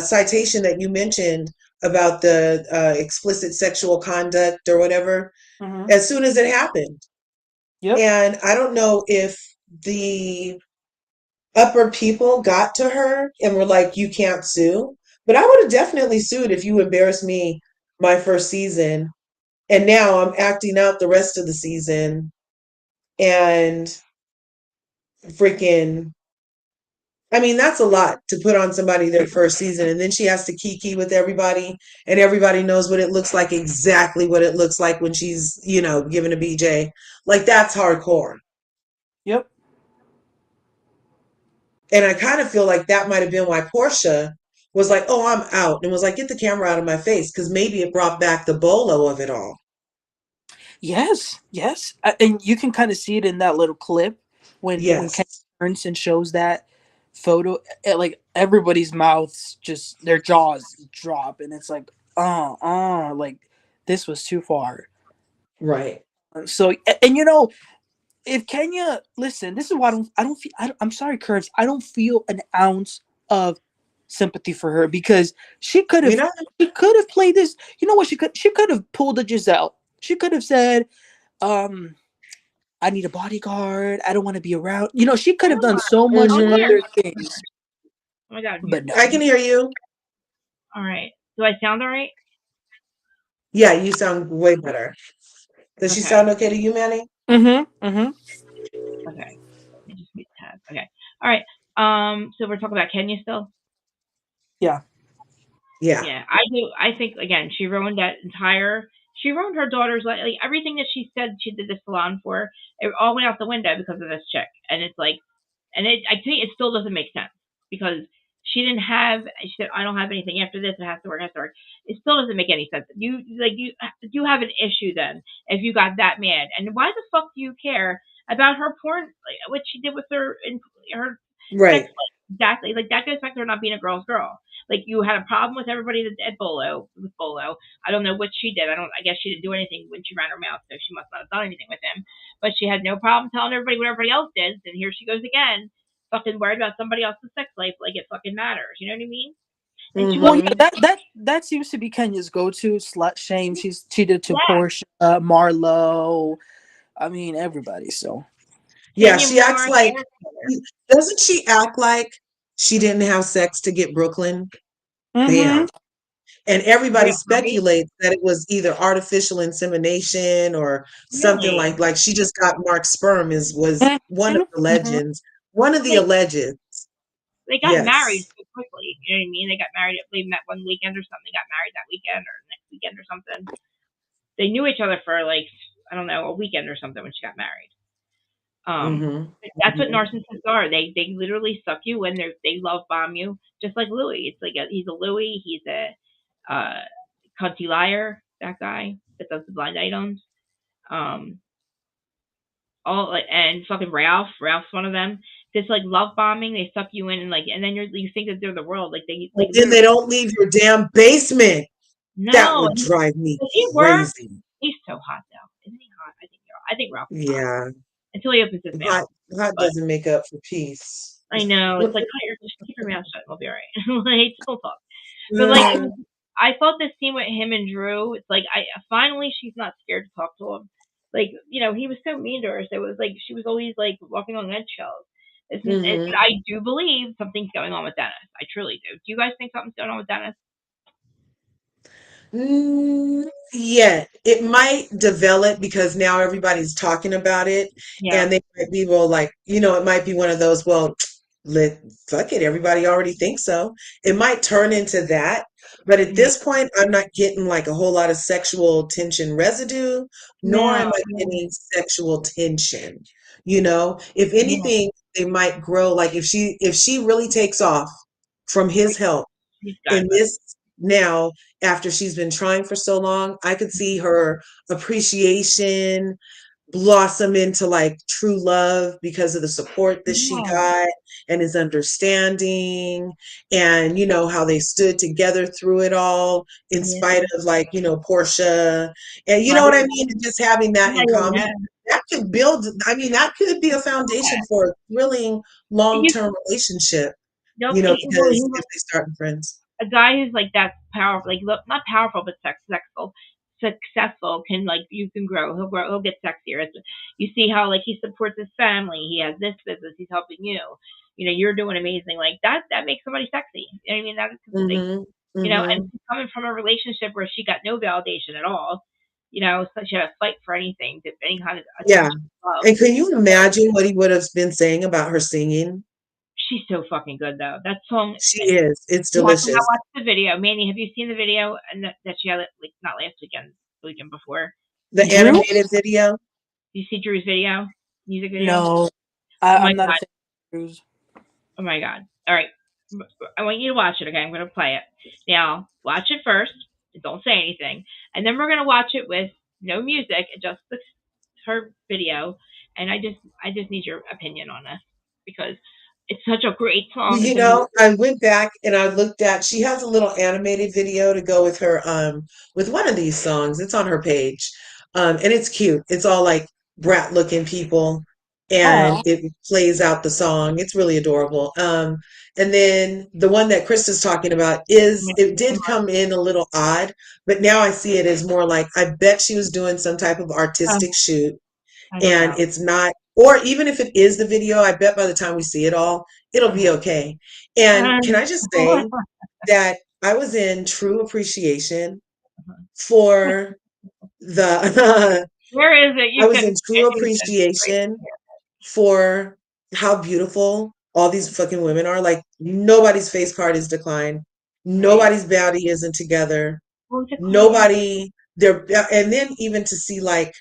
citation that you mentioned about the explicit sexual conduct or whatever Hmm. as soon as it happened. Yep. And I don't know if the upper people got to her and were like, you can't sue. But I would have definitely sued if you embarrassed me my first season. And now I'm acting out the rest of the season and freaking. I mean, that's a lot to put on somebody their first season. And then she has to kiki with everybody, and everybody knows what it looks like, exactly what it looks like when she's, giving a BJ. Like, that's hardcore. Yep. And I kind of feel like that might have been why Portia was like, oh, I'm out. And was like, get the camera out of my face. Because maybe it brought back the bolo of it all. Yes, yes, and you can kind of see it in that little clip when Ken Yes. turns and shows that photo. Like everybody's mouths, just their jaws drop, and it's like, like this was too far. Right. So, and if Kenya, listen, this is why I don't feel, I'm sorry, Curves, I don't feel an ounce of sympathy for her because You know? she could have played this. You know what? She could have pulled a Giselle. She could have said, um. I need a bodyguard. I don't want to be around. She could have done so much Oh dear. Hmm. other things, Oh my god, I'm but muted. no. I can hear you. All right. Do I sound all right? Yeah, you sound way better. Does she Okay. sound okay to you, Manny? Mm-hmm. Mm-hmm. Okay. Let me just mute tab. Okay. All right. So we're talking about Kenya still. Yeah. Yeah. Yeah, I do. I think again, she ruined that entire. She ruined her daughter's life. Like everything that she said she did the salon for, it all went out the window because of this chick. And it's like, and I think it still doesn't make sense because she didn't have. She said, "I don't have anything after this. It has to work. It has to work." It still doesn't make any sense. You have an issue then if you got that mad. And why the fuck do you care about her porn? Like, what she did with her sex Right. life? Exactly. Like that goes back to her not being a girl's girl. Like you had a problem with everybody at Bolo with Bolo. I don't know what she did. I guess she didn't do anything when she ran her mouth, so she must not have done anything with him. But she had no problem telling everybody what everybody else did. And here she goes again, fucking worried about somebody else's sex life, like it fucking matters. You know what I mean? And she Well, wasn't. yeah, Hmm. that seems to be Kenya's go-to slut shame. She's cheated to Yeah, Portia, Marlo. I mean, everybody. So. Yeah, Kenya she acts Moore, like, Hannah Taylor. doesn't she act like she didn't have sex to get Brooklyn? Mm-hmm. Bam. And everybody Real, right? speculates that it was either artificial insemination or something Really? like she just got Mark's sperm was one of the Mm-hmm. legends. One of the They alleged. they got married Yes. so quickly. You know what I mean? They got married, I believe, that one weekend or something. They got married that weekend or next weekend or something. They knew each other for like I don't know a weekend or something when she got married. Um, Hmm. that's what Hmm. narcissists are. They literally suck you in. They love bomb you, just like Louis. It's like he's a Louis. He's a uh, cunty liar. That guy that does the blind items. Um, all like and fucking Ralph. Ralph's one of them. This like love bombing. They suck you in and and then you think that they're the world. Like they And like then they literally don't leave your damn basement. That no. would drive me Does he work? crazy. He's so hot though. Isn't he hot? I think Ralph is hot Yeah. until he opens his Hot mouth. hot But doesn't make up for peace. I know it's like just keep your mouth shut. We'll be alright. Like don't talk. But like I thought this scene with him and Drew. It's like I finally she's not scared to talk to him. Like he was so mean to her. So it was like she was always like walking on eggshells. Hmm. I do believe something's going on with Dennis. I truly do. Do you guys think something's going on with Dennis? Yeah, it might develop because now everybody's talking about it, Yeah. and they might be well, like it might be one of those. Well, let fuck it, everybody already thinks so. It might turn into that, but at Yeah. this point, I'm not getting like a whole lot of sexual tension residue, nor No. am I getting sexual tension. If Yeah. anything, they might grow. Like if she really takes off from his help He's done in with. this now after she's been trying for so long. I could see her appreciation blossom into like true love because of the support that she Yeah, got and his understanding, and how they stood together through it all in yeah. spite of, like, Portia, and you know what I Right. mean, and just having that Yeah, in yeah, common, yeah. that could build, I mean, that could be a foundation for a thrilling You, long-term relationship, nope. Well, because if they start friends. a guy who's like that powerful, like look, not powerful, but successful can like you can grow. He'll grow. He'll get sexier. You see how like he supports his family. He has this business. He's helping you. You know, you're doing amazing. Like that. That makes somebody sexy. You know what I mean? That is like, Mhm. and Mhm. she's coming from a relationship where she got no validation at all. So she had to fight for anything, to any kind of Yeah. attention, love. And can you imagine what he would have been saying about her singing? She's so fucking good though. That song. She is. It's You have to delicious. watch the video. Manny, have you seen the video and that she had it like not last weekend, the weekend before? The You see, Drew? animated video. you see Drew's video, music video. No, Oh my I'm not a god! fan of Drews. Oh my god! All right, I want you to watch it. Okay, I'm gonna play it now. Watch it first. Don't say anything, and then we're gonna watch it with no music, just her video. And I just need your opinion on this because it's such a great Well, song. It's a I went back and I looked at, she has a little animated video to go with her, with one of these songs. It's on her page. And it's cute. It's all like brat looking people, and Oh, it plays out the song. It's really adorable. And then the one that Chris is talking about it did come in a little odd, but now I see it as more like, I bet she was doing some type of artistic shoot, I don't and know. it's not, or even if it is the video, I bet by the time we see it all, it'll be okay. And can I just say that I was in true appreciation for the Where is it? I You was can. in true You can right appreciation for how beautiful all these fucking women are. Like, nobody's face card is declined. right. Nobody's body isn't together. Well, decline. Yeah. Nobody they're and then even to see like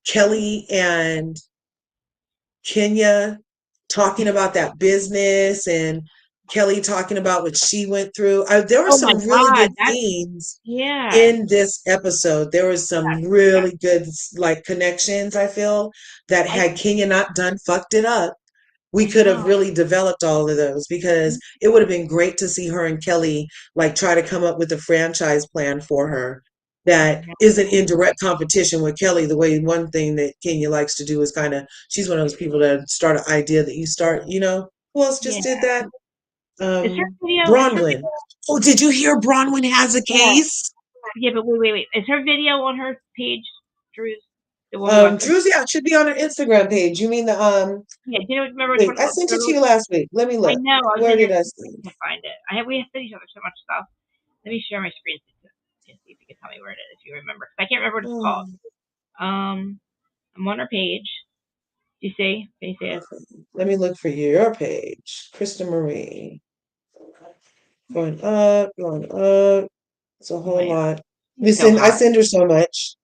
Kelly and Kenya talking about that business, and Kelly talking about what she went through. There were Oh my some really God. good That's themes yeah. in this episode. There was some really good like connections, I feel, that I had Kenya not done fucked it up, we I could have know. really developed all of those, because it would have been great to see her and Kelly like try to come up with a franchise plan for her I that isn't know. in direct competition with Kelly. The way one thing that Kenya likes to do is kind of, she's one of those people that start an idea that you start, who else Yeah. just did that? Is her video? Is her Bronwyn. video? Oh, did you hear Bronwyn has a Yeah. case? Yeah. But wait. Is her video on her page, Drew's? The one we watched. Drew's, yeah, it should be on her Instagram page. You mean the Yeah. Do you know? Remember which wait, one? I sent it to Remember, you last week. Let me I look. know. I was Where in your. did I I see it? can't find it. We have sent each other so much stuff. Let me share my screen to see if you can tell me where it is if you remember. 'Cause I can't remember what it's called. Oh, I'm on her page. Do you see? Can you see it? okay. Let me look for your page. Krista Marie. Going up, going up. It's a Oh whole my God. lot. It's so I hot. send her so much.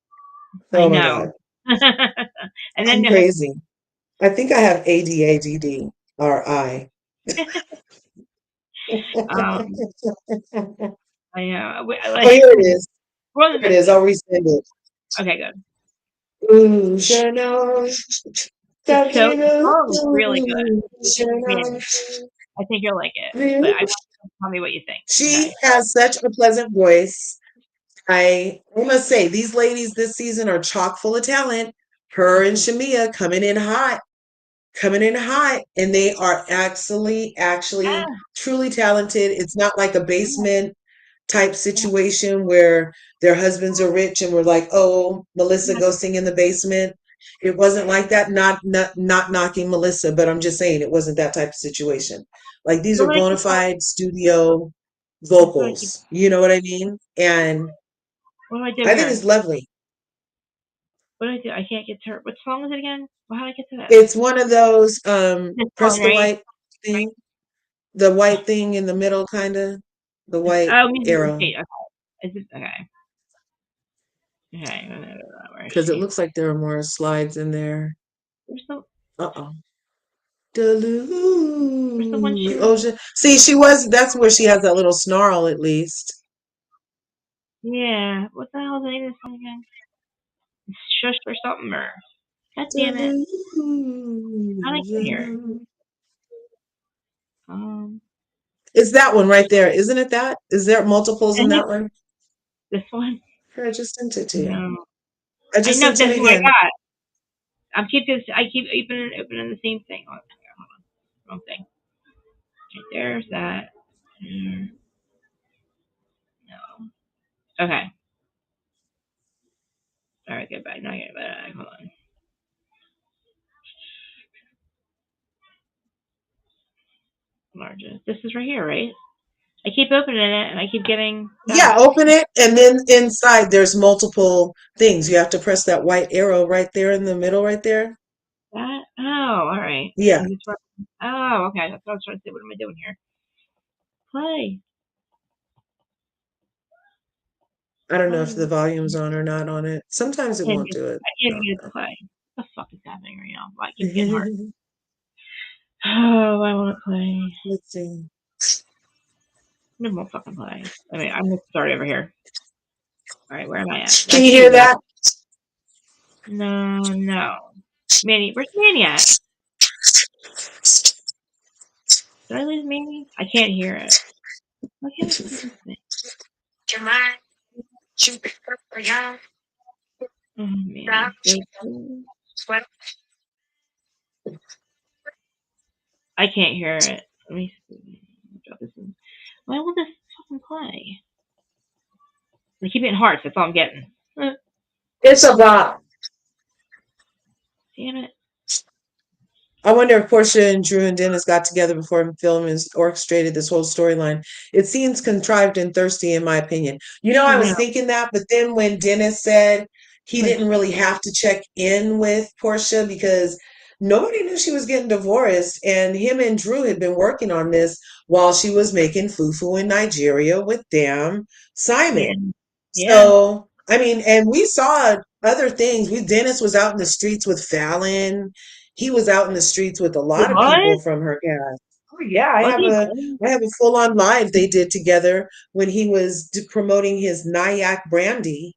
I Oh my know. God. And then I'm crazy. I think I have ADADD or I. um, I know. Oh, here it is. We're on Here the it is. I'll resend it. okay, good. Ooh, Chanel. The song is really good. Chanel. Man, I think you'll like it. But I want you to tell me what you think. She Okay. has such a pleasant voice. I must say, these ladies this season are chock full of talent. Her and Shamia coming in hot, and they are actually Yeah. truly talented. It's not like a basement type situation where their husbands are rich and we're like, oh, Melissa, Yeah. go sing in the basement. It wasn't like that. Not knocking Melissa, but I'm just saying it wasn't that type of situation. Like, these What are do I bona do? fide studio What do I do? vocals. You know what I mean? And What do I do I think it's here? lovely. What do I do? I can't get to her. What song is it again? Well, how do I get to this? It's one of those This press one, the right? white thing, the white thing in the middle, kind of the white Oh, music arrow, repeat. Okay. Is it okay? Okay. Where is because it she? looks like there are more slides in there. Where's the Uh-oh. Where's the one she Deluge. ocean. See, she was. That's where she has that little snarl, at least. Yeah. What the hell is the name of this song again? Shush or something or. God damn it. How did I get here? Um. It's that one right there, isn't it? That is there multiples in And that one? this one? Here, I just sent it to you. No. I I just know sent that's it who I again. got. I keep opening the same thing. Hold on. Wrong thing. Right, there's that. No. Okay. All right, get back. Now I get back. Hold on. Largest. This is right here, right? I keep opening it and I keep getting Yeah, that. open it, and then inside there's multiple things. You have to press that white arrow right there in the middle, right there. That? Oh, all right. Yeah, Oh, okay. That's what I was trying to say. What am I doing here? Play. I don't know if the Play. volume's on or not on it. Sometimes it won't do it. I can't I get it to don't play. What the fuck is happening right now? Why it keeps getting hard? know. Oh, why won't it play? Let's see. It won't fucking play. I mean, I'm gonna start over here. All right, where am I at? Can That's you you, hear though. that? No. Manny, where's Manny at? Did I lose Manny? I can't hear it. Why can't I fucking listen? Oh, Manny. I can't hear it. Let me see. Drop this in. Why will this fucking play? I keep getting hearts. That's all I'm getting. It's a bop. Damn it. I wonder if Portia and Drew and Dennis got together before film and orchestrated this whole storyline. It seems contrived and thirsty, in my opinion. You know, I I was know. thinking that, but then when Dennis said he Like, didn't really have to check in with Portia because nobody knew she was getting divorced, and him and Drew had been working on this while she was making fufu in Nigeria with damn yeah. Simon. Yeah. So, I mean, and we saw other things. Dennis was out in the streets with Fallon. He was out in the streets with a It lot of people was? from her cast. Oh yeah, Was he cool? I have a full on live they did together when he was promoting his Nyack brandy,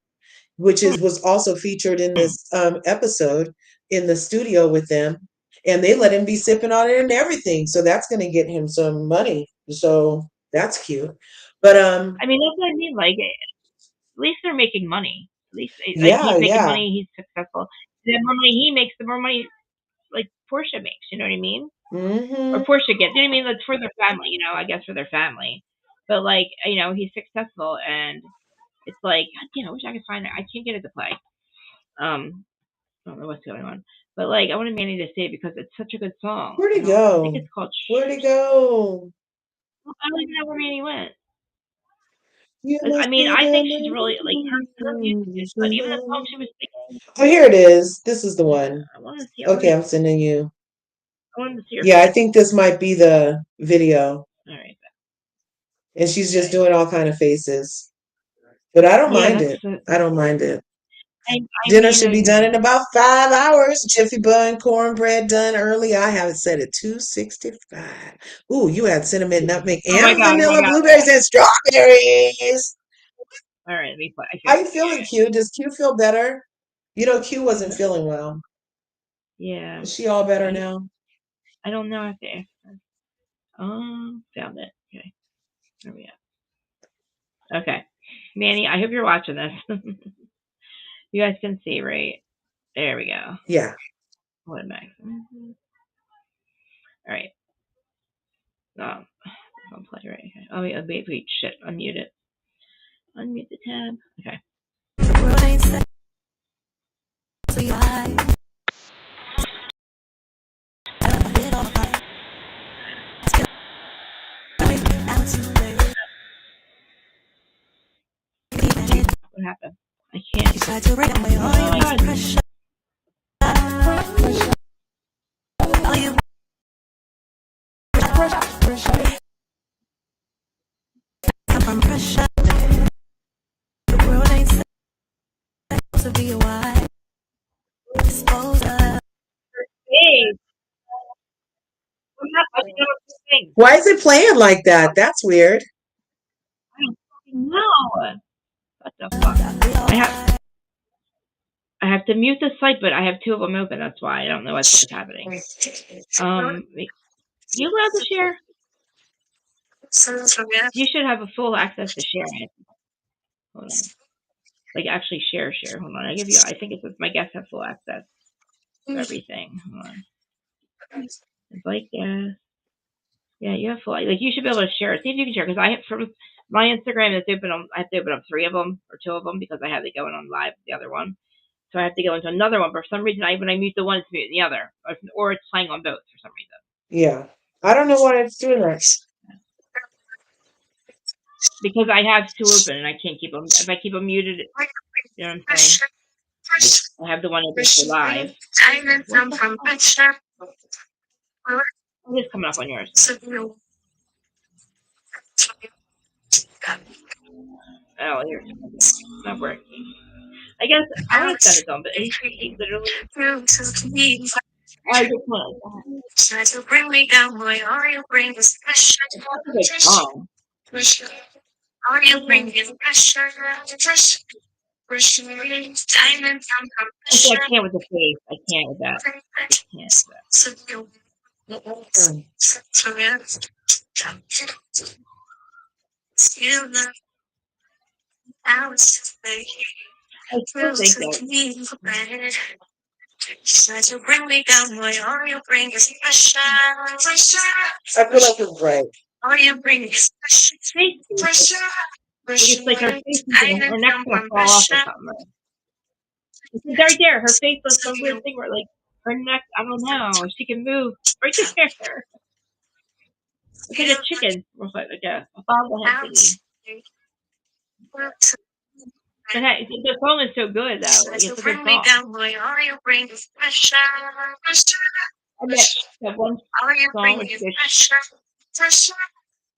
which is was also featured in Hmm. this episode in the studio with them. And they let him be sipping on it and everything. So that's going to get him some money. So that's cute. But I mean, that's what I mean. Like, at least they're making money. At least, like, yeah, he's making yeah. money. He's successful. The more money he makes, the more money, like, Portia makes. You know what I mean? Or Hmm. Portia gets. You know what I mean? That's for their family. I guess for their family. But like, he's successful, and it's like, God damn, I wish I could find it. I can't get it to play. I don't know what's going on. But like, I wanted Manny to say it because it's such a good song. Where'd he I think go? it's called. Where'd he go? I don't even know where Manny went. You I must mean, be I the think she's really like her music is good. Even the song man. she was singing. Oh, here it is. This is the Yeah, one. I wanted to see. Okay, I'm sending you. I wanted to see her Yeah, I face. think this might be the video. All right. And she's just Okay. doing all kind of faces. But I don't Yeah, mind that's it. the. I don't mind it. I Dinner mean, should be done in about 5 hours. Jiffy bun, cornbread done early. I have it set at 265. Ooh, you had cinnamon, nutmeg, Oh my and god! Oh my vanilla, god! blueberries, and strawberries. All right, let me play. How Okay. you feeling, Q? Does Q feel better? You know, Q wasn't Yeah. feeling well. Yeah. Is she all better Okay. now? I don't know if they. Found it. Okay. Where we at? Okay. Manny, I hope you're watching this. You guys can see, right? There we go. Yeah. What max? All right. I'll play right here. Oh wait, shit. Unmute it. Unmute the tab. Okay. What happened? I can't. Oh my god. Hey, what happened? thing. Why is it playing like that? That's weird. I don't fucking know. What the fuck? I have I have to mute the site, but I have two of them open. That's why I don't know what the fuck is happening. You allowed to share? You should have a full access to share it. Hold on. Like actually share. Hold on. I give you. I think it says my guests have full access to everything. Hold on. Invite guests. Yeah, you have full. Like you should be able to share it. See if you can share because I have from my Instagram. It's open. I have to open up three of them or two of them because I have it going on live. The other one. So I have to go into another one. But for some reason, when I mute the one, it's muting the other, or it's playing on both for some reason. Yeah. I don't know why it's doing that. Because I have two open and I can't keep them. If I keep them muted, you know what I'm saying? Like, I have the one open for live. What the fuck? What is coming up on yours? Oh, here's not working. I guess I want to send it to him, but he literally. I just want to. It's such a good song. Actually, I can't with the face. I can't with that. I can't with that. I still think that. I feel like it's right. Face it's like her face is her neck's gonna fall off or something. It's right there. Her face does some weird thing where like her neck. I don't know. She can move right there. It's like a chicken, like a bobblehead thingy. But hey, the song is so good though. Like it's a good song. And that one song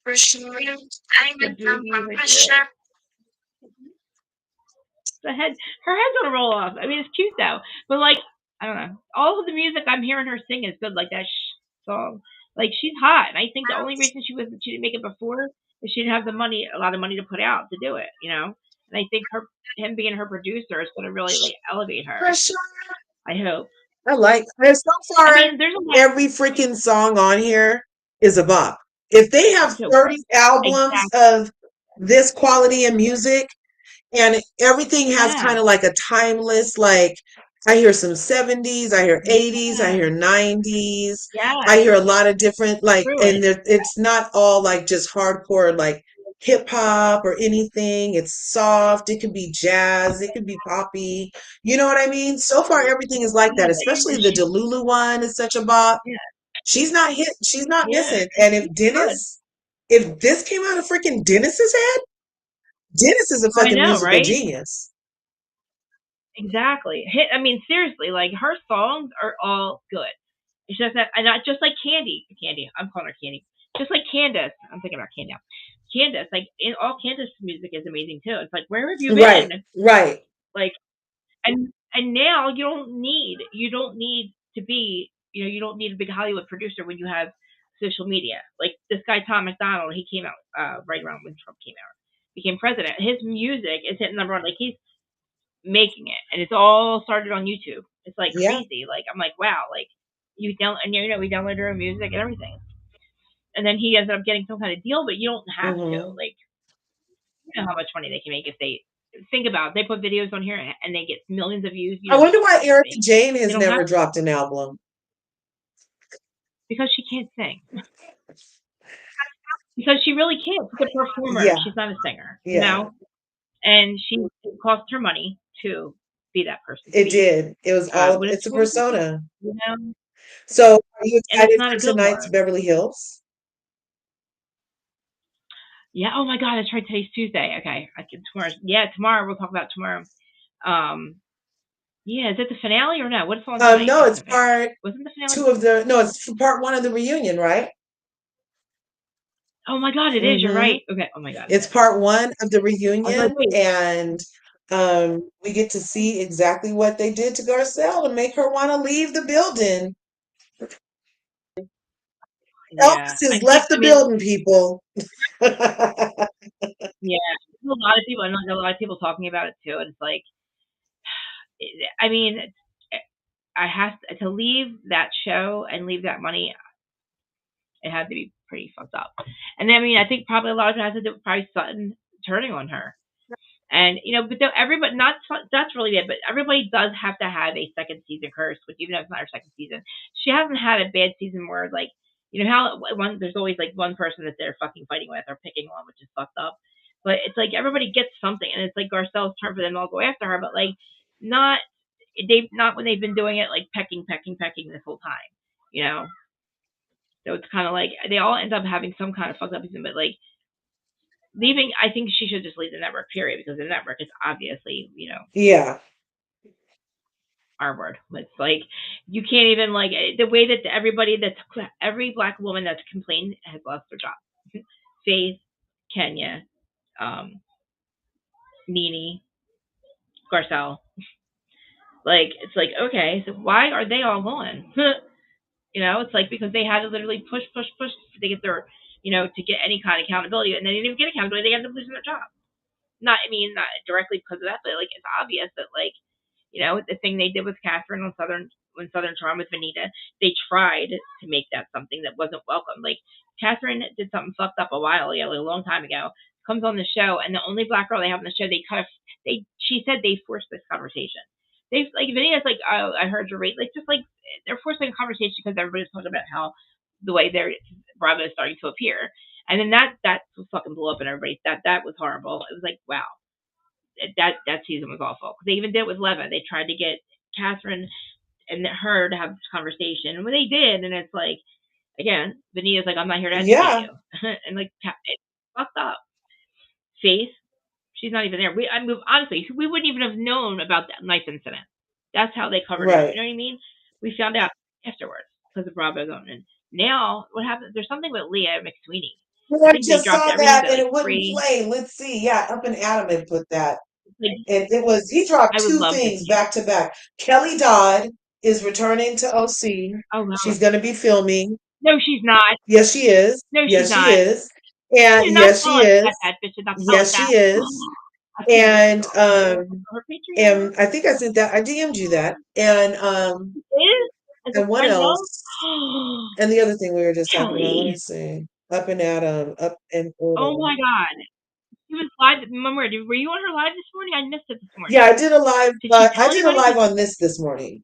which is the boogie right there. The head, her head's gonna roll off. I mean, it's cute though, but like I don't know. All of the music I'm hearing her sing is good, like that song. Like she's hot, and I think the only reason she didn't make it before is she didn't have a lot of money to put out to do it, you know. And I think him being her producer is gonna really like elevate her. I hope. I like so far. I mean, there's a lot. Every freaking song on here is a bop. If they have 30 albums of this quality of music, and everything has kind of like a timeless, like I hear some 70s, I hear 80s, I hear 90s, I hear a lot of different like, and it's not all like just hardcore like hip hop or anything. It's soft. It could be jazz. It could be poppy. You know what I mean? So far, everything is like that. Especially the Delulu one is such a bop. She's not hit. She's not missing. And if this came out of freaking Dennis's head, Dennis is a fucking musical genius. Exactly. I mean, seriously, like her songs are all good. It's just that, and not just like Candy. I'm calling her Candy. Just like Candace. I'm thinking about Candy now. Candace, like all Candace music is amazing too. It's like, where have you been? Right. Like, and now you don't need to be, you don't need a big Hollywood producer when you have social media. Like this guy Tom McDonald, he came out right around when Trump came out, became president. His music is hitting number one. Like he's making it, and it's all started on YouTube. It's like crazy. Like I'm like, wow, like we downloaded our music and everything, and then he ended up getting some kind of deal, but you don't have to. Like, you know how much money they can make if they think about it. They put videos on here and they get millions of views. I wonder why Erica Jane has never dropped an album. Because she can't sing. Because she really can't. She's a performer. Yeah. She's not a singer. Yeah. You know? And it cost her money to be that person. It did. It was all. It's a persona. You know. So, are you excited for tonight's Beverly Hills? Yeah. Oh my God, that's right. Today's Tuesday. Okay. Tomorrow we'll talk about tomorrow. Yeah. Is it the finale or no? What's on tonight? No, it's part. Wasn't the finale 2 of the? No, it's part 1 of the reunion, right? Oh my God, it is. You're right. Okay. Oh my God. It's part 1 of the reunion, and we get to see exactly what they did to Garcelle to make her want to leave the building. Yeah, Elvis has I think. left the I mean, building, people. yeah, there's a lot of people, and a lot of people talking about it too. And it's like, I mean, I have to leave that show and leave that money. It had to be pretty fucked up. And then, I mean, I think probably a lot of it has to do with probably Sutton turning on her. And but though everybody, not that's really it, but everybody does have to have a second season curse. Which even though it's not her second season, she hasn't had a bad season where like how there's always like one person that they're fucking fighting with or picking on, which is fucked up. But it's like everybody gets something, and it's like Garcelle's turn for them to all go after her, but like not not when they've been doing it like pecking this whole time, you know. So it's kind of like they all end up having some kind of fucked up season, but like leaving, I think she should just leave the network, period, because the network is obviously, Yeah, R word. It's like you can't even like the way that every black woman that's complained has lost their job. Faith, Kenya, um, Nene, Garcelle. Like it's like okay, so why are they all going? It's like because they had to literally push to get their, to get any kind of accountability, and they didn't even get accountability. They ended up losing their job. Not, I mean, not directly because of that, but like it's obvious that like the thing they did with Catherine on Southern Charm with Vanita, they tried to make that something that wasn't welcome. Like Catherine did something fucked up a while ago, like a long time ago, comes on the show, and the only black girl they have on the show, she said they forced this conversation. They like Vanita's like, oh, I heard your rate, like just like they're forcing a conversation because everybody's talking about how the way their Bravo is starting to appear. And then that fucking blew up, and everybody that was horrible. It was like, wow, that season was awful. They even did it with Leva. They tried to get Catherine and her to have this conversation, and when they did, and it's like, again, Vanita's like, I'm not here to educate yeah, you, and like it's fucked up. Faith, she's not even there. I mean, honestly, we wouldn't even have known about that knife incident. That's how they covered it up. You right. know what I mean? We found out afterwards because of Bravo's own. And now what happens? There's something with Leah McSweeney. Well, I I think they just dropped saw everything that but and like it wouldn't three. play. Let's see. Yeah, Up and Adam had put that. Like And he dropped I would two love to things see it. back to back. Kelly Dodd is returning to OC. Oh wow. She's going to be filming. No, she's not. Yes, she is. No, she's Yes, she not. is. She And did not yes, tell she us that. is. That bitch did not tell us Yes, that. she is. I can't wait to And go on her Patreon. I think I sent that. I DM'd you that. And Is as a and what friend of else? And the other thing we were just talking about. Let me Kelly. see. Up and Adam. Up and Oh my Adam. god. She was live. Remember, were you on her live this morning? I missed it this Yeah, morning. I did a live. Did she I tell did a anybody? live on this morning.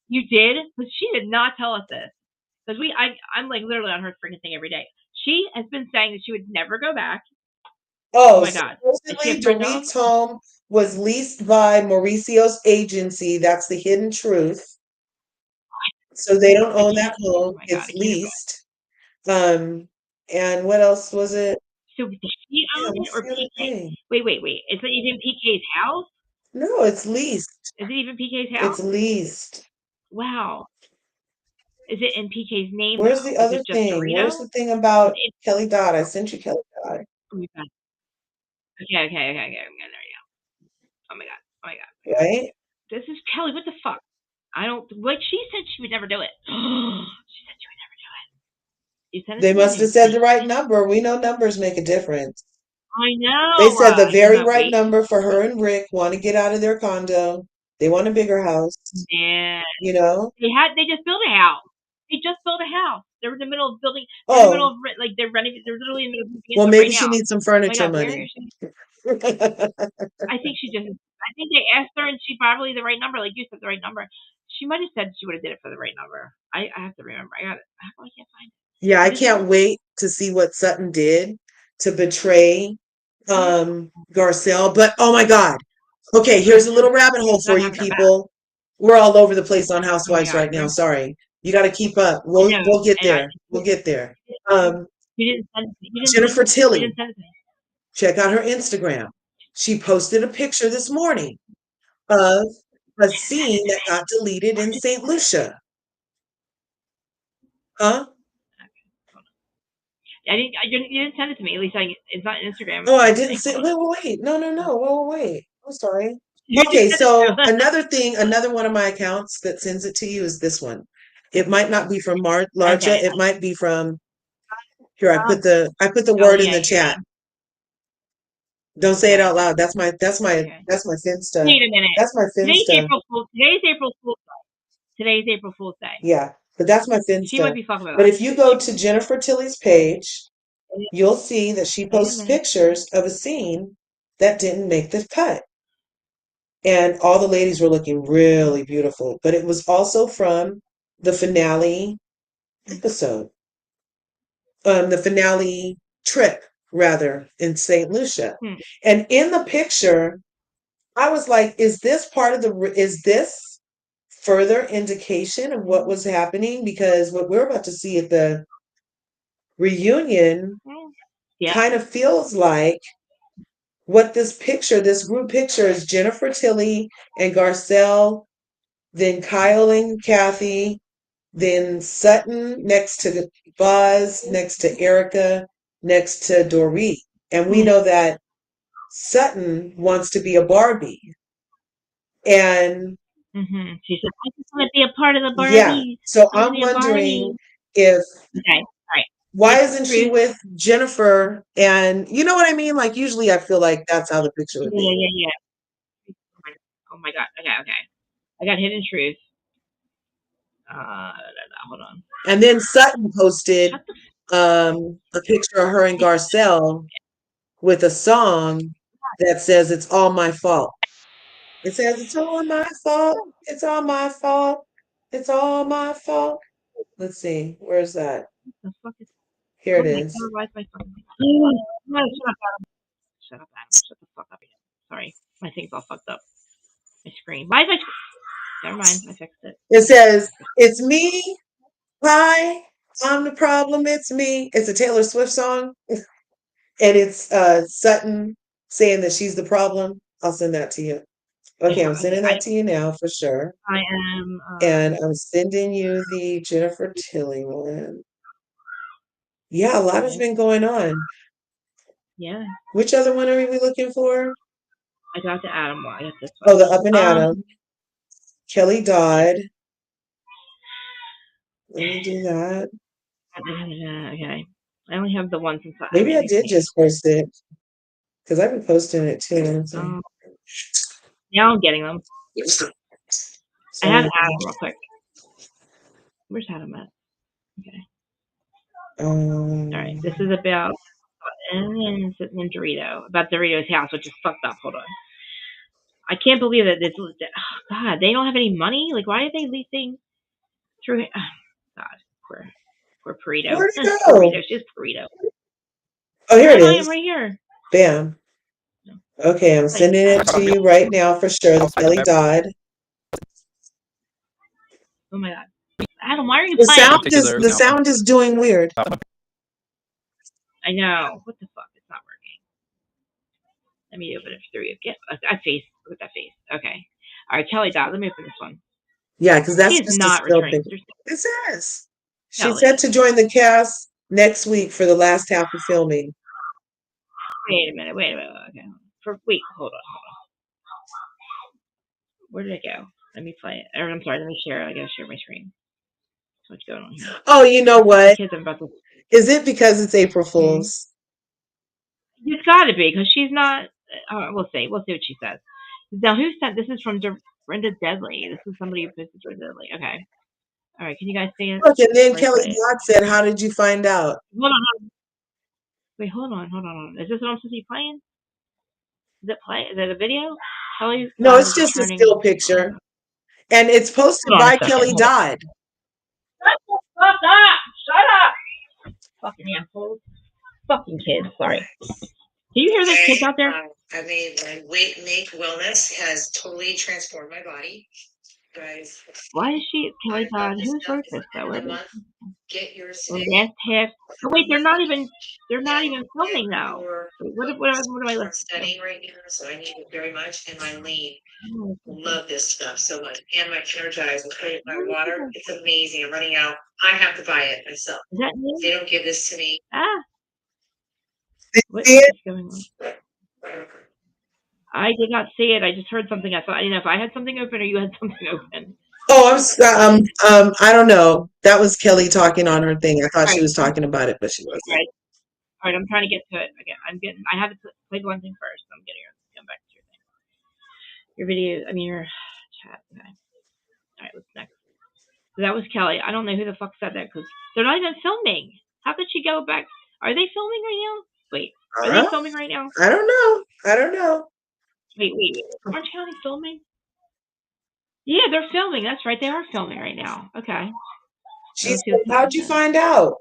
You did? But she did not tell us this. Because I'm like literally on her freaking thing every day. She has been saying that she would never go back. Oh Oh, my god. Is she a supposedly friend of? Dorit's home was leased by Mauricio's agency. That's the hidden truth. So they don't I own can't. that Oh home. my god. It's I can't go. leased. And what else was it? So does she Yeah, own it what's or the other PK? thing? Wait. Is it even PK's house? No, it's leased. Is it even PK's It's house? leased. Wow. Is it in PK's name Where's though? the Is other it just thing? Where's Dorito? the thing about It, Kelly Dodd? I sent you Kelly Dodd, oh my god. Okay. There you go. Oh my god. Oh my god. right? This is Kelly. What the fuck? I don't. What she said she would never do it. She said she would never do it. You sent it They to me. must have said the right number. We know numbers make a difference. I They know. said the I very cannot right wait. number for her and Rick want to get out of their condo. They want a bigger house, Man, you know? they just built a house. They just built a house. They're in the middle of building. They're in the middle Oh, of like they're renting. They're literally in the middle of moving well, into it right maybe she now. needs some Oh my furniture god, where money. is she? I think she just. I think they asked her, and she probably the right number, like you said, the right number. She might have said she would have did it for the right number. I have to remember. I got it. I can't find it. Yeah, I What is it? can't wait to see what Sutton did to betray Garcelle. But oh my God. Okay, here's a little rabbit hole It's for not you having her back. people. We're all over the place on Oh my Housewives god, right now. Sorry. You got to keep up. I We'll know. we'll get And I there. We'll get there. you didn't send it. Jennifer You Tilly, didn't send it to me. check out her Instagram. She posted a picture this morning of a You didn't send it scene to that me. got deleted in St. Lucia. Huh? I didn't. You didn't send it to me. At least it's not Instagram. Oh, I Let's didn't see. say. Hold on. Wait. No. Wait. I'm sorry. Who did you Okay, send it so to? another thing, another one of my accounts that sends it to you is this one. It might not be from Larcha. Okay. It might be from here. I put the Oh word in yeah, the you're chat. right. Don't say it Okay. out loud. That's my Okay. Finsta. Wait a minute. That's my Today's Finsta. April Fool's. Today's April Fool's Day. Yeah, but that's my She might Finsta. be fucking with But us. if you go to Jennifer Tilly's page, you'll see that she Wait a posts minute. pictures of a scene that didn't make the cut. And all the ladies were looking really beautiful. But it was also from the finale episode, the finale trip, rather, in St. Lucia. Hmm. And in the picture, I was like, is this further indication of what was happening? Because what we're about to see at the reunion Yeah. kind of feels like what this group picture is Jennifer Tilly and Garcelle, then Kyle and Kathy, then Sutton next to Buzz, next to Erica, next to Dorit. And we know that Sutton wants to be a Barbie. And She said, "I just want to be a part of the yeah, Barbie. so I want to I'm be a Barbie." wondering if Okay. All right. why Hidden isn't she truth. with Jennifer? And you know what I mean? Like usually I feel like that's how the picture would Yeah, be. yeah, yeah. Oh my god. Okay, okay. I got hidden truth. Hold on. And then Sutton posted Shut the. a picture of her and Garcelle with a song that says it's all my fault. It says it's all my fault. It's all my fault. It's all my fault. Let's see. Where's that? The fuck is? Here Oh it my is. god. Why is my fucking? No, shut up, Adam. Shut up, Adam. Shut the fuck up. Sorry, my thing's all fucked up. My screen. Why is my? Never mind. I fixed it. It says, it's me. Hi. I'm the problem. It's me. It's a Taylor Swift song. And it's Sutton saying that she's the problem. I'll send that to you. Okay, I'm Okay. sending that to you now for sure. I am. And I'm sending you the Jennifer Tilly one. Yeah, a lot has Okay. been going on. Yeah. Which other one are we looking for? I got the Adam one. I got this Oh, one. the Up and Atom. Kelly Yeah. Dodd. Let me do that. Okay. I only have the one since I Maybe mean, I let me did see. just post it because I've been posting it too. So, Now I'm getting them. I have so Adam real quick. Where's Adam at? Okay. All right. This is about and Dorito. About Dorito's house, which is fucked up. Hold on. I can't believe that this. Oh, God, they don't have any money. Like, why are they leasing through? Oh, God, poor Burrito. where'd it Burrito. go? She's Burrito. Oh, here Where it am I? I'm is. right here. Bam. No, Okay, I'm like, sending it to you right now for sure. The Kelly Dodd. oh my God, Adam, why are you The playing? sound is doing weird. I know. What the fuck? It's not working. Let me open it through you. Get that face. Look at that face. Okay. All right, Kelly Dot. Let me open this one. Yeah, because She that's is just a not still returning. picture. It says she's set Kelly. to join the cast next week for the last half of filming. Wait a minute. Okay. Hold on. Where did it go? Let me play it. Or, I'm sorry. Let me share it. I gotta share my screen. So what's going on here? Oh, you know My what? kids are about to. Is it because it's April Fool's? It's got to be because she's not. We'll see. We'll see what she says. Now, who sent this? Is from Brenda Deadly. This is somebody who posted Brenda Deadly. Okay. All right. Can you guys see it? Look, and then Before I Kelly play it. Dodd said, "How did you find out?" Hold on. Wait. Hold on. Is this what I'm supposed to be playing? Is it play? Is it a video? Kelly No, Dodd it's is just a returning. still picture, and it's posted Hold on a by second. Kelly Hold on. Dodd. Shut the fuck up! Shut up! Fucking assholes. Fucking kids. Sorry. Do you hear those kids out there? I made my weight make wellness has totally transformed my body, guys. Why is she Kelly I love Dodd? this Who stuff. wrote It's this though? a Where is month. Get yours the today. last half? Oh wait, they're not even. They're not even filming now. Your Wait, what am I I'm listening to? studying right now, so I need it very much. And my lean, Oh, love this stuff so much. And my energize and create my what is water. this? It's amazing. I'm running out. I have to buy it myself. Is that me? They don't give this to me. Ah, what See it? is going on? I did not see it. I just heard something. I thought I didn't know if I had something open or you had something open. Oh, I don't know. That was Kelly talking on her thing. I thought All she right, was talking about it, but she all wasn't. right, all right. I'm trying to get to it again. I have to play one thing first. I'm getting her. Come back to your thing. Your video. I mean your chat. Okay. All right. What's next? So that was Kelly. I don't know who the fuck said that because they're not even filming. How could she go back? Are they filming right now? Wait. Are they Uh, filming right now? I don't know. I don't know. Wait. Orange County filming? Yeah, they're filming. That's right. They are filming right now. Okay. She Let's see said, what's "How'd happening you then. find out?"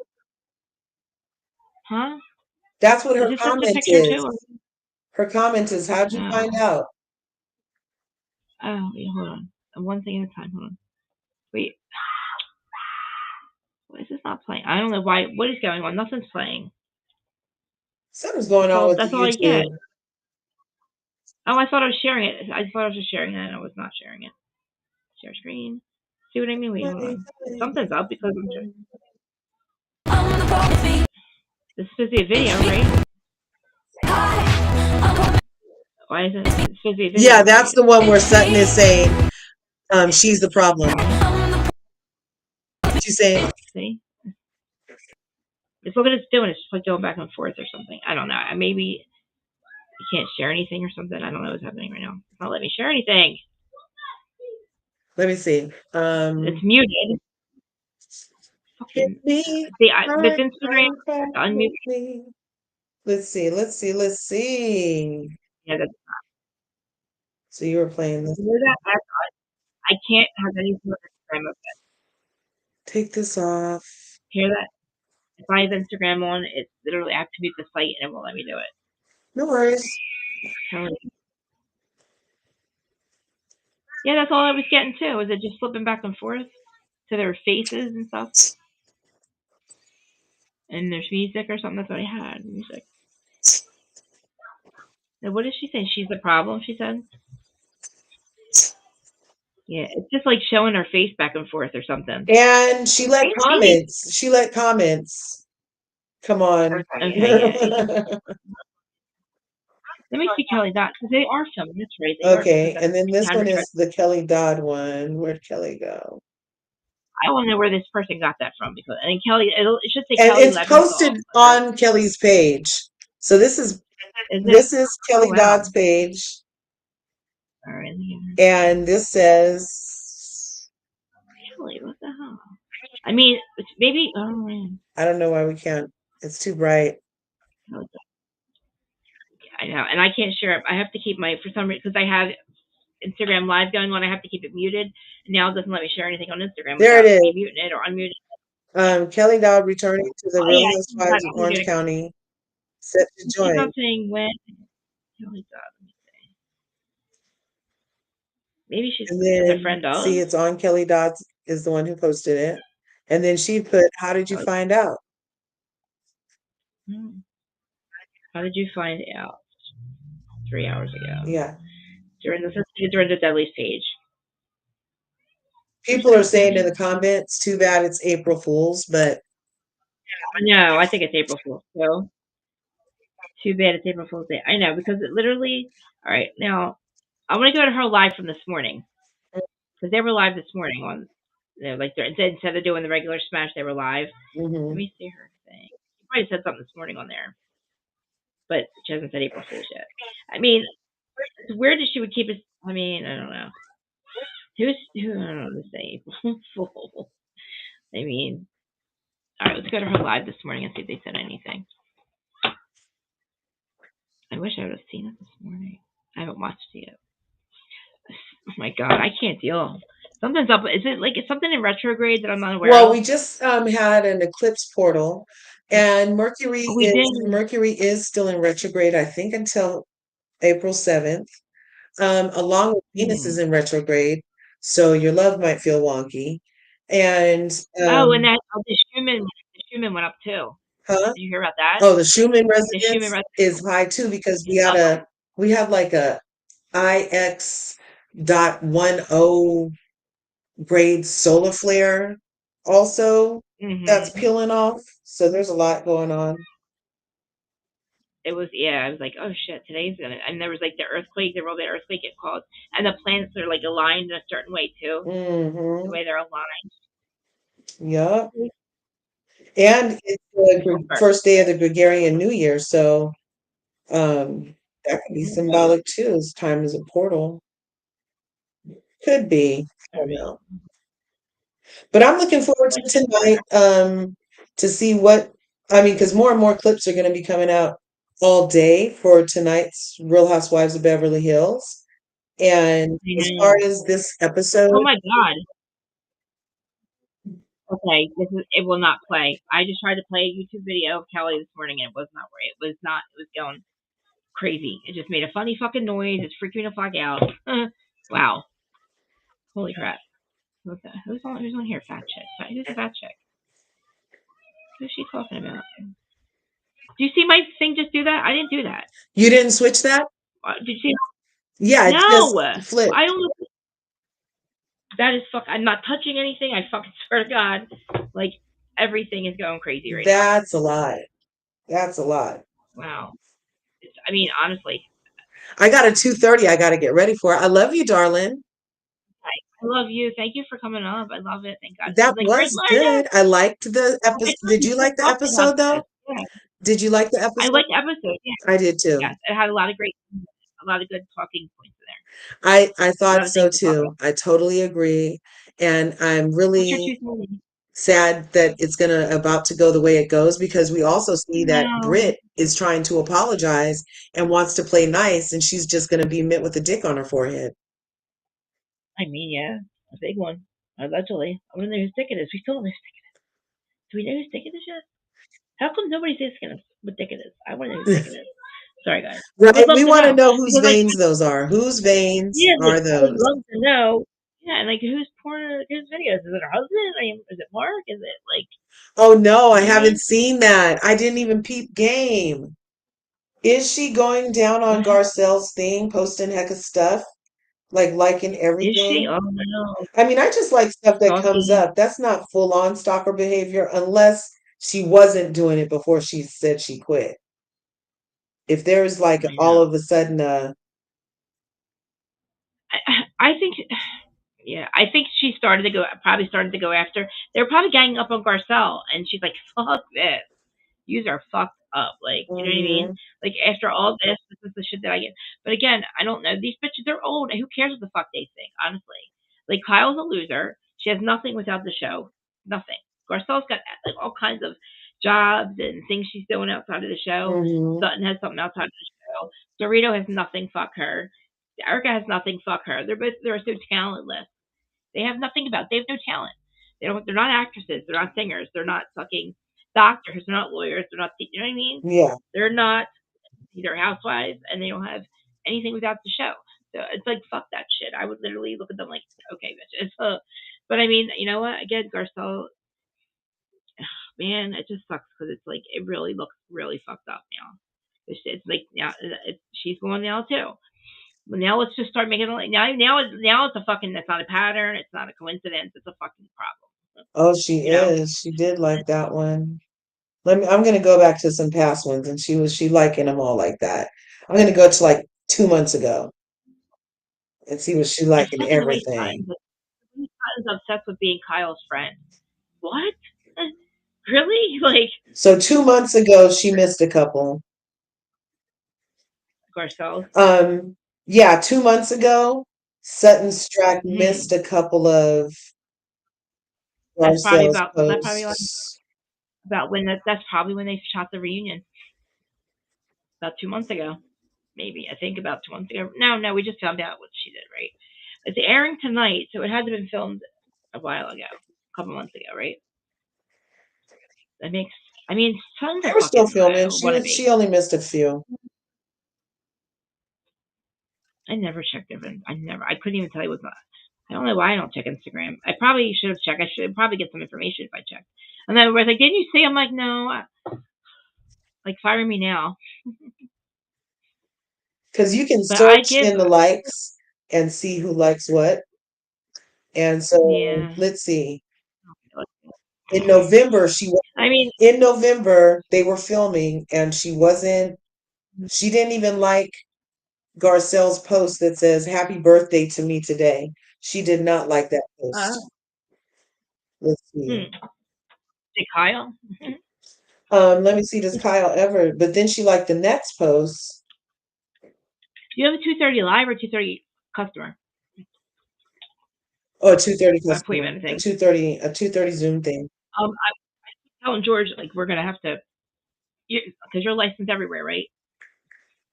Huh? That's what Is her this just a comment picture too? is. Her comment is, "How'd you Oh. find out?" Oh, wait, hold on. One thing at a time. Hold on. Wait. Why is this not playing? I don't know why. What is going on? Nothing's playing. Something's going on with the That's all I get. YouTube. Oh, I thought I was sharing it. I thought I was just sharing it, and I was not sharing it. Share screen. See what I mean? Wait, hold on. Something's up because I'm just. This is supposed to be a video, right? Why is it? It's supposed to be a Yeah, video, that's right? the one where Sutton is saying, she's the problem. She's saying, See? It's look what it's doing. It's just like going back and forth or something. I don't know. Maybe you can't share anything or something. I don't know what's happening right now. It's not letting me share anything. let me see. It's muted. Hit Fucking me see, this hard, Instagram hard, hard, unmute. hit me. Let's see. Yeah, that's So you were playing this. you know that I can't have any sort of Instagram of it. Take this off. Hear that? If I have Instagram on, it literally activates the site and it won't let me do it. No worries. Yeah, that's all I was getting too. Was it just flipping back and forth to their faces and stuff? And there's music or something. That's what I had. Music. Now, what did she say? She's the problem. She said. Yeah, it's just like showing her face back and forth or something. And she let Same face. comments. She let comments. Come on. Okay, yeah. Let me see Kelly Dot because they are filming. That's right. They are because Okay, that's and then this one camera tried. is the Kelly Dodd one. Where'd Kelly go? I want to know where this person got that from because and Kelly. It should say And Kelly it's Leventhal. posted on Kelly's page. So Is it? this is Oh Kelly wow. Dodd's page, All right. and this says, Kelly, what the hell? I mean, maybe. Oh man. I don't know why we can't. It's too bright. I know, and I can't share it. I have to keep my for some reason because I have Instagram Live going on. I have to keep it muted. And now it doesn't let me share anything on Instagram There it without me is. muting it or unmuting. Kelly Dodd returning to the Oh Real yeah, I see that. Housewives of I'm Orange getting. County, set to She's not join. saying when. Kelly Dodd. Let me see. Maybe she's And as a then friend see, of. it's on Kelly Dodd is the one who posted it. And then she put, "How did you Oh, find out?" how did you find out? 3 hours ago. Yeah. During the Deadly's page. Where's People are saying in Stephanie? the comments, too bad it's April Fool's, but No, I think it's April Fool's. So too bad it's April Fool's Day. I know because it literally. All right, now I want to go to her live from this morning because they were live this morning on. Like instead of doing the regular smash, they were live. Let mhm. me see her thing. She probably said something this morning on there, but she hasn't said April Fool's yet. I mean, it's weird that she would keep it. I mean, I don't know. Who I don't know to say April Fool. I mean, all right, let's go to her live this morning and see if they said anything. I wish I would have seen it this morning. I haven't watched it yet. Oh my god, I can't deal. Something's up. Is it like is something in retrograde that I'm not aware Well, of? we just had an eclipse portal, and Oh, we did. Mercury is still in retrograde, I think, until April 7th. Along with Venus Hmm. is in retrograde, so your love might feel wonky. And Oh, and that the Schumann went up too. huh? Did you hear about that? Oh, the Schumann The Schumann resonance resonance is high too because up. we have like a IX.10 grade solar flare also that's Hmm. peeling off. So there's a lot going on. It was, yeah. I was like, oh shit, today's gonna. And there was like the earthquake, the real big earthquake it caused, and the planets are like aligned in a certain way too. The Mm-hmm. way they're aligned. Yep. And it's the first day of the Gregorian New Year, so that could be Oh, symbolic too. As time is a portal. Could be. I don't know. But I'm looking forward I to said, tonight to see what I mean, because more and more clips are going to be coming out all day for tonight's Real Housewives of Beverly Hills. And I as far know. as this Oh episode, my god. Okay, this is it will not play. I just tried to play a YouTube video of Kelly this morning and it was not right. It was not. It was going crazy. It just made a funny fucking noise. It's freaking the fuck out. Wow. Holy crap. What's that? Who's on here? Fat chick. Who's a fat chick? Who's she talking about? Do you see my thing just do that? I didn't do that. you didn't switch that? Did you see? Yeah, it No. just flipped. I don't know. That is fuck. I'm not touching anything. I fucking swear to God. Like everything is going crazy right now. That's a lot. That's a lot. Wow. I mean, honestly, I got a 2:30 I got to get ready for. I love you, darling. I love you. Thank you for coming up. I love it. Thank God. That She's like, Brit, was Linda. good. I liked the I episode. thought Did you you should like the talk about episode this. though? Yeah. Did you like the I episode? like the episode. Yeah. I did too. Yes. It had a lot of good talking points in there. I A thought lot of so things to talk about. too. I totally agree. And I'm What's your really 2:30? sad that it's gonna about to go the way it goes because we also see that No. Brit is trying to apologize and wants to play nice and she's just gonna be met with a dick on her forehead. I mean, yeah. A big one. Allegedly. I want to know whose dick it is. We still don't know whose dick it is. Do we know whose dick it is yet? How come nobody's asking us what dick it is? I want to know whose dick it is. Sorry, guys. I Right. would love We to want to know. know whose Because, like, veins those are. Whose veins yeah, like, are I would those? love to know. Yeah, and, like, whose porn, whose videos? Is it her husband? I mean, is it Mark? Is it, like, Oh no, you I know what I mean? haven't seen that. I didn't even peep game. Is she going down on What happened? Garcelle's thing, posting heck of stuff? Like liking Is she? everything? Oh, no. I mean, I just like stuff that comes Stalking. up. That's not full on stalker behavior unless she wasn't doing it before she said she quit. If there's like I all know. of a sudden I think, yeah, I think she probably started to go after. They were probably ganging up on Garcelle, and she's like, fuck this. Yous are fucked up. Like, you know what I mean? mhm, Like, after all this is the shit that I get. But again, I don't know. These bitches are old, and who cares what the fuck they think, honestly? Like, Kyle's a loser. She has nothing without the show. Nothing. Garcelle's got like all kinds of jobs and things she's doing outside of the show. mhm, Sutton has something outside of the show. Dorito has nothing. Fuck her. Erica has nothing. Fuck her. They're so talentless. They have nothing about. They have no talent. They don't. They're not actresses. They're not singers. They're not fucking doctors. They're not lawyers. They're not. You know what I mean? yeah. They're not. They're housewives, and they don't have anything without the show. So it's like fuck that shit. I would literally look at them like, okay, bitches. But I mean, you know what? Again, Garcelle, man, it just sucks because it's like it really looks really fucked up now. It's like now she's going now too. But now let's just start making it like now it's a fucking it's not a pattern, it's not a coincidence, it's a fucking problem. Oh, she You know? is. She did like that one. I'm gonna go back to some past ones and she liking them all like that. I'm gonna go to like 2 months ago and see what she It's liking such a waste of everything. time. But Kyle's obsessed with being Kyle's friend. What? Really? Like So 2 months ago she missed a couple. Garcelle? Yeah, 2 months ago, Sutton Strack Hmm. missed a couple of That's probably Garcelle's about was that probably like posts. about when that's probably when they shot the reunion. About 2 months ago. Maybe. I think about 2 months ago. No, we just found out what she did, right? It's airing tonight, so it had to have been filmed a while ago. A couple months ago, right? That makes I mean, tons They of were still fucking filming. wanna be. She only missed a few. I never checked even. I couldn't even tell you what. I don't know why I don't check Instagram. I probably should have checked. I should probably get some information if I checked. And then was like, didn't you see? I'm like, no. Like, fire me now. Because you can But I search give. in the likes and see who likes what. And so Yeah. let's see. In November, I mean, in November they were filming and she wasn't. She didn't even like Garcelle's post that says "Happy birthday to me today." She did not like that post. Oh. Let's see. Hmm. Hey, Kyle. Let me see. Does Kyle ever? But then she liked the next post. Do you have a 2:30 live or 2:30 customer Oh, 2:30 customer. appointment? I think. A 2:30 Zoom thing. I'm telling George like we're gonna have to, because you're licensed everywhere, right?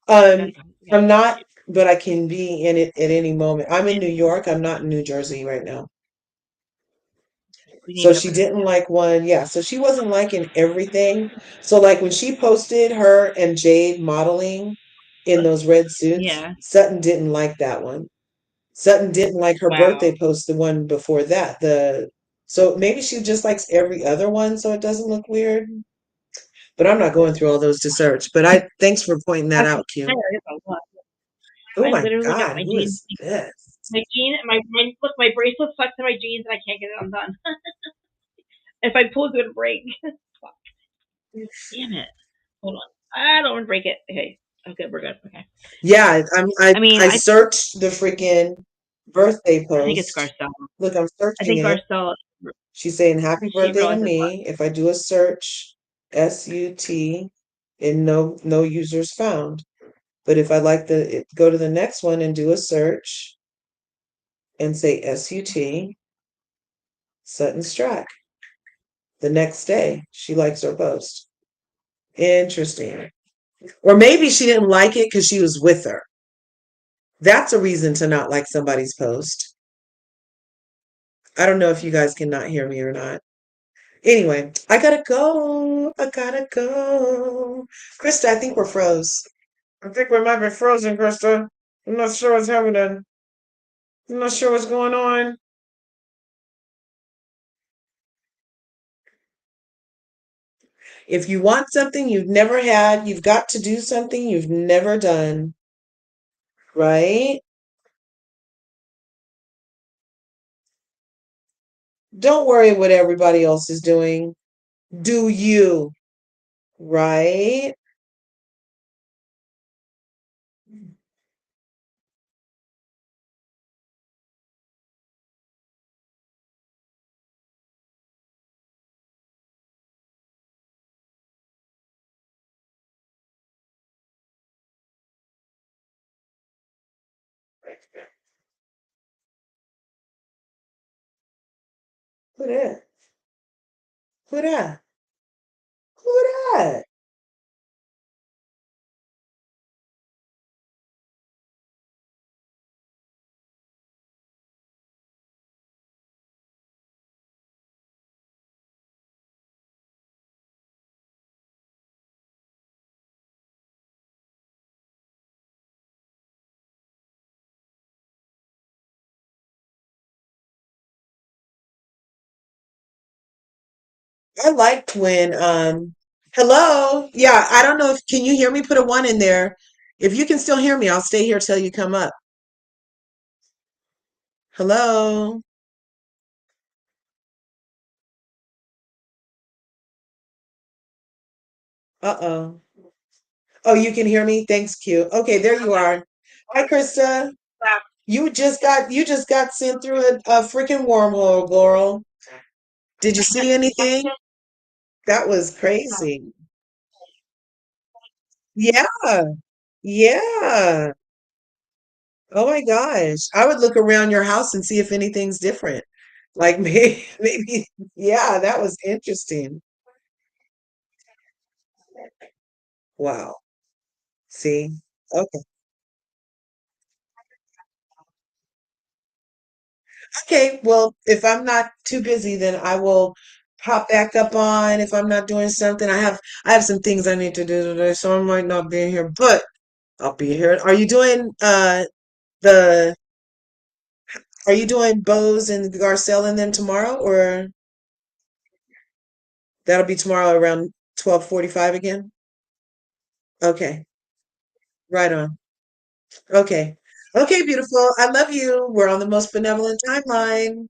You Um, gotta come. We gotta I'm come see not, you. but I can be in it at any moment. I'm in And New York. I'm not in New Jersey right now. we need So to she definitely come didn't see you. like one. Yeah. So she wasn't liking everything. So like when she posted her and Jade modeling in those red suits, Yeah. Sutton didn't like that one. Sutton didn't like her Wow. birthday post, the one before that. So maybe she just likes every other one so it doesn't look weird. But I'm not going through all those to search. But I thanks for pointing that That's out, Q. a lot. Oh I my literally got God, my who jeans. is this? My look, my bracelet stuck to my jeans and I can't get it undone. If I pull, it's gonna break. Fuck. Damn it. Hold on. I don't want to break it. Okay. Okay, we're good. Okay. Yeah, I mean, I searched the freaking birthday I think it's post. Garcelle. Look, I'm I searching think it. Garcelle. She's saying happy She birthday to realizes what. me. If I do a search, SUT, and no users found. But if I like go to the next one and do a search and say SUT, Sutton Strack. The next day, she likes her post. Interesting. Or maybe she didn't like it because she was with her. That's a reason to not like somebody's post. I don't know if you guys cannot hear me or not. Anyway, I gotta go. I gotta go. Krista, I think we're froze. I think we might be frozen, Krista. I'm not sure what's happening. I'm not sure what's going on. If you want something you've never had, you've got to do something you've never done, right? Don't worry what everybody else is doing. Do you, right? Who that? Who that? Who that? I liked when hello. Yeah, I don't know if can you hear me? Put a one in there. If you can still hear me, I'll stay here till you come up. Hello. Uh-oh. Oh, you can hear me? Thanks, Q. Okay, there you are. Hi, Krista. You just got sent through a freaking wormhole, girl. Did you see anything? That was crazy. Yeah, yeah. Oh my gosh. I would look around your house and see if anything's different. Like maybe, yeah, that was interesting. Wow. See? Okay. Okay. Well, if I'm not too busy, then I will pop back up on if I'm not doing something. I have some things I need to do today, so I might not be here, but I'll be here. The are you doing Bose and Garcelle and them tomorrow or that'll be tomorrow around 12:45 again? Okay. Right on. Okay. Okay, beautiful. I love you. We're on the most benevolent timeline.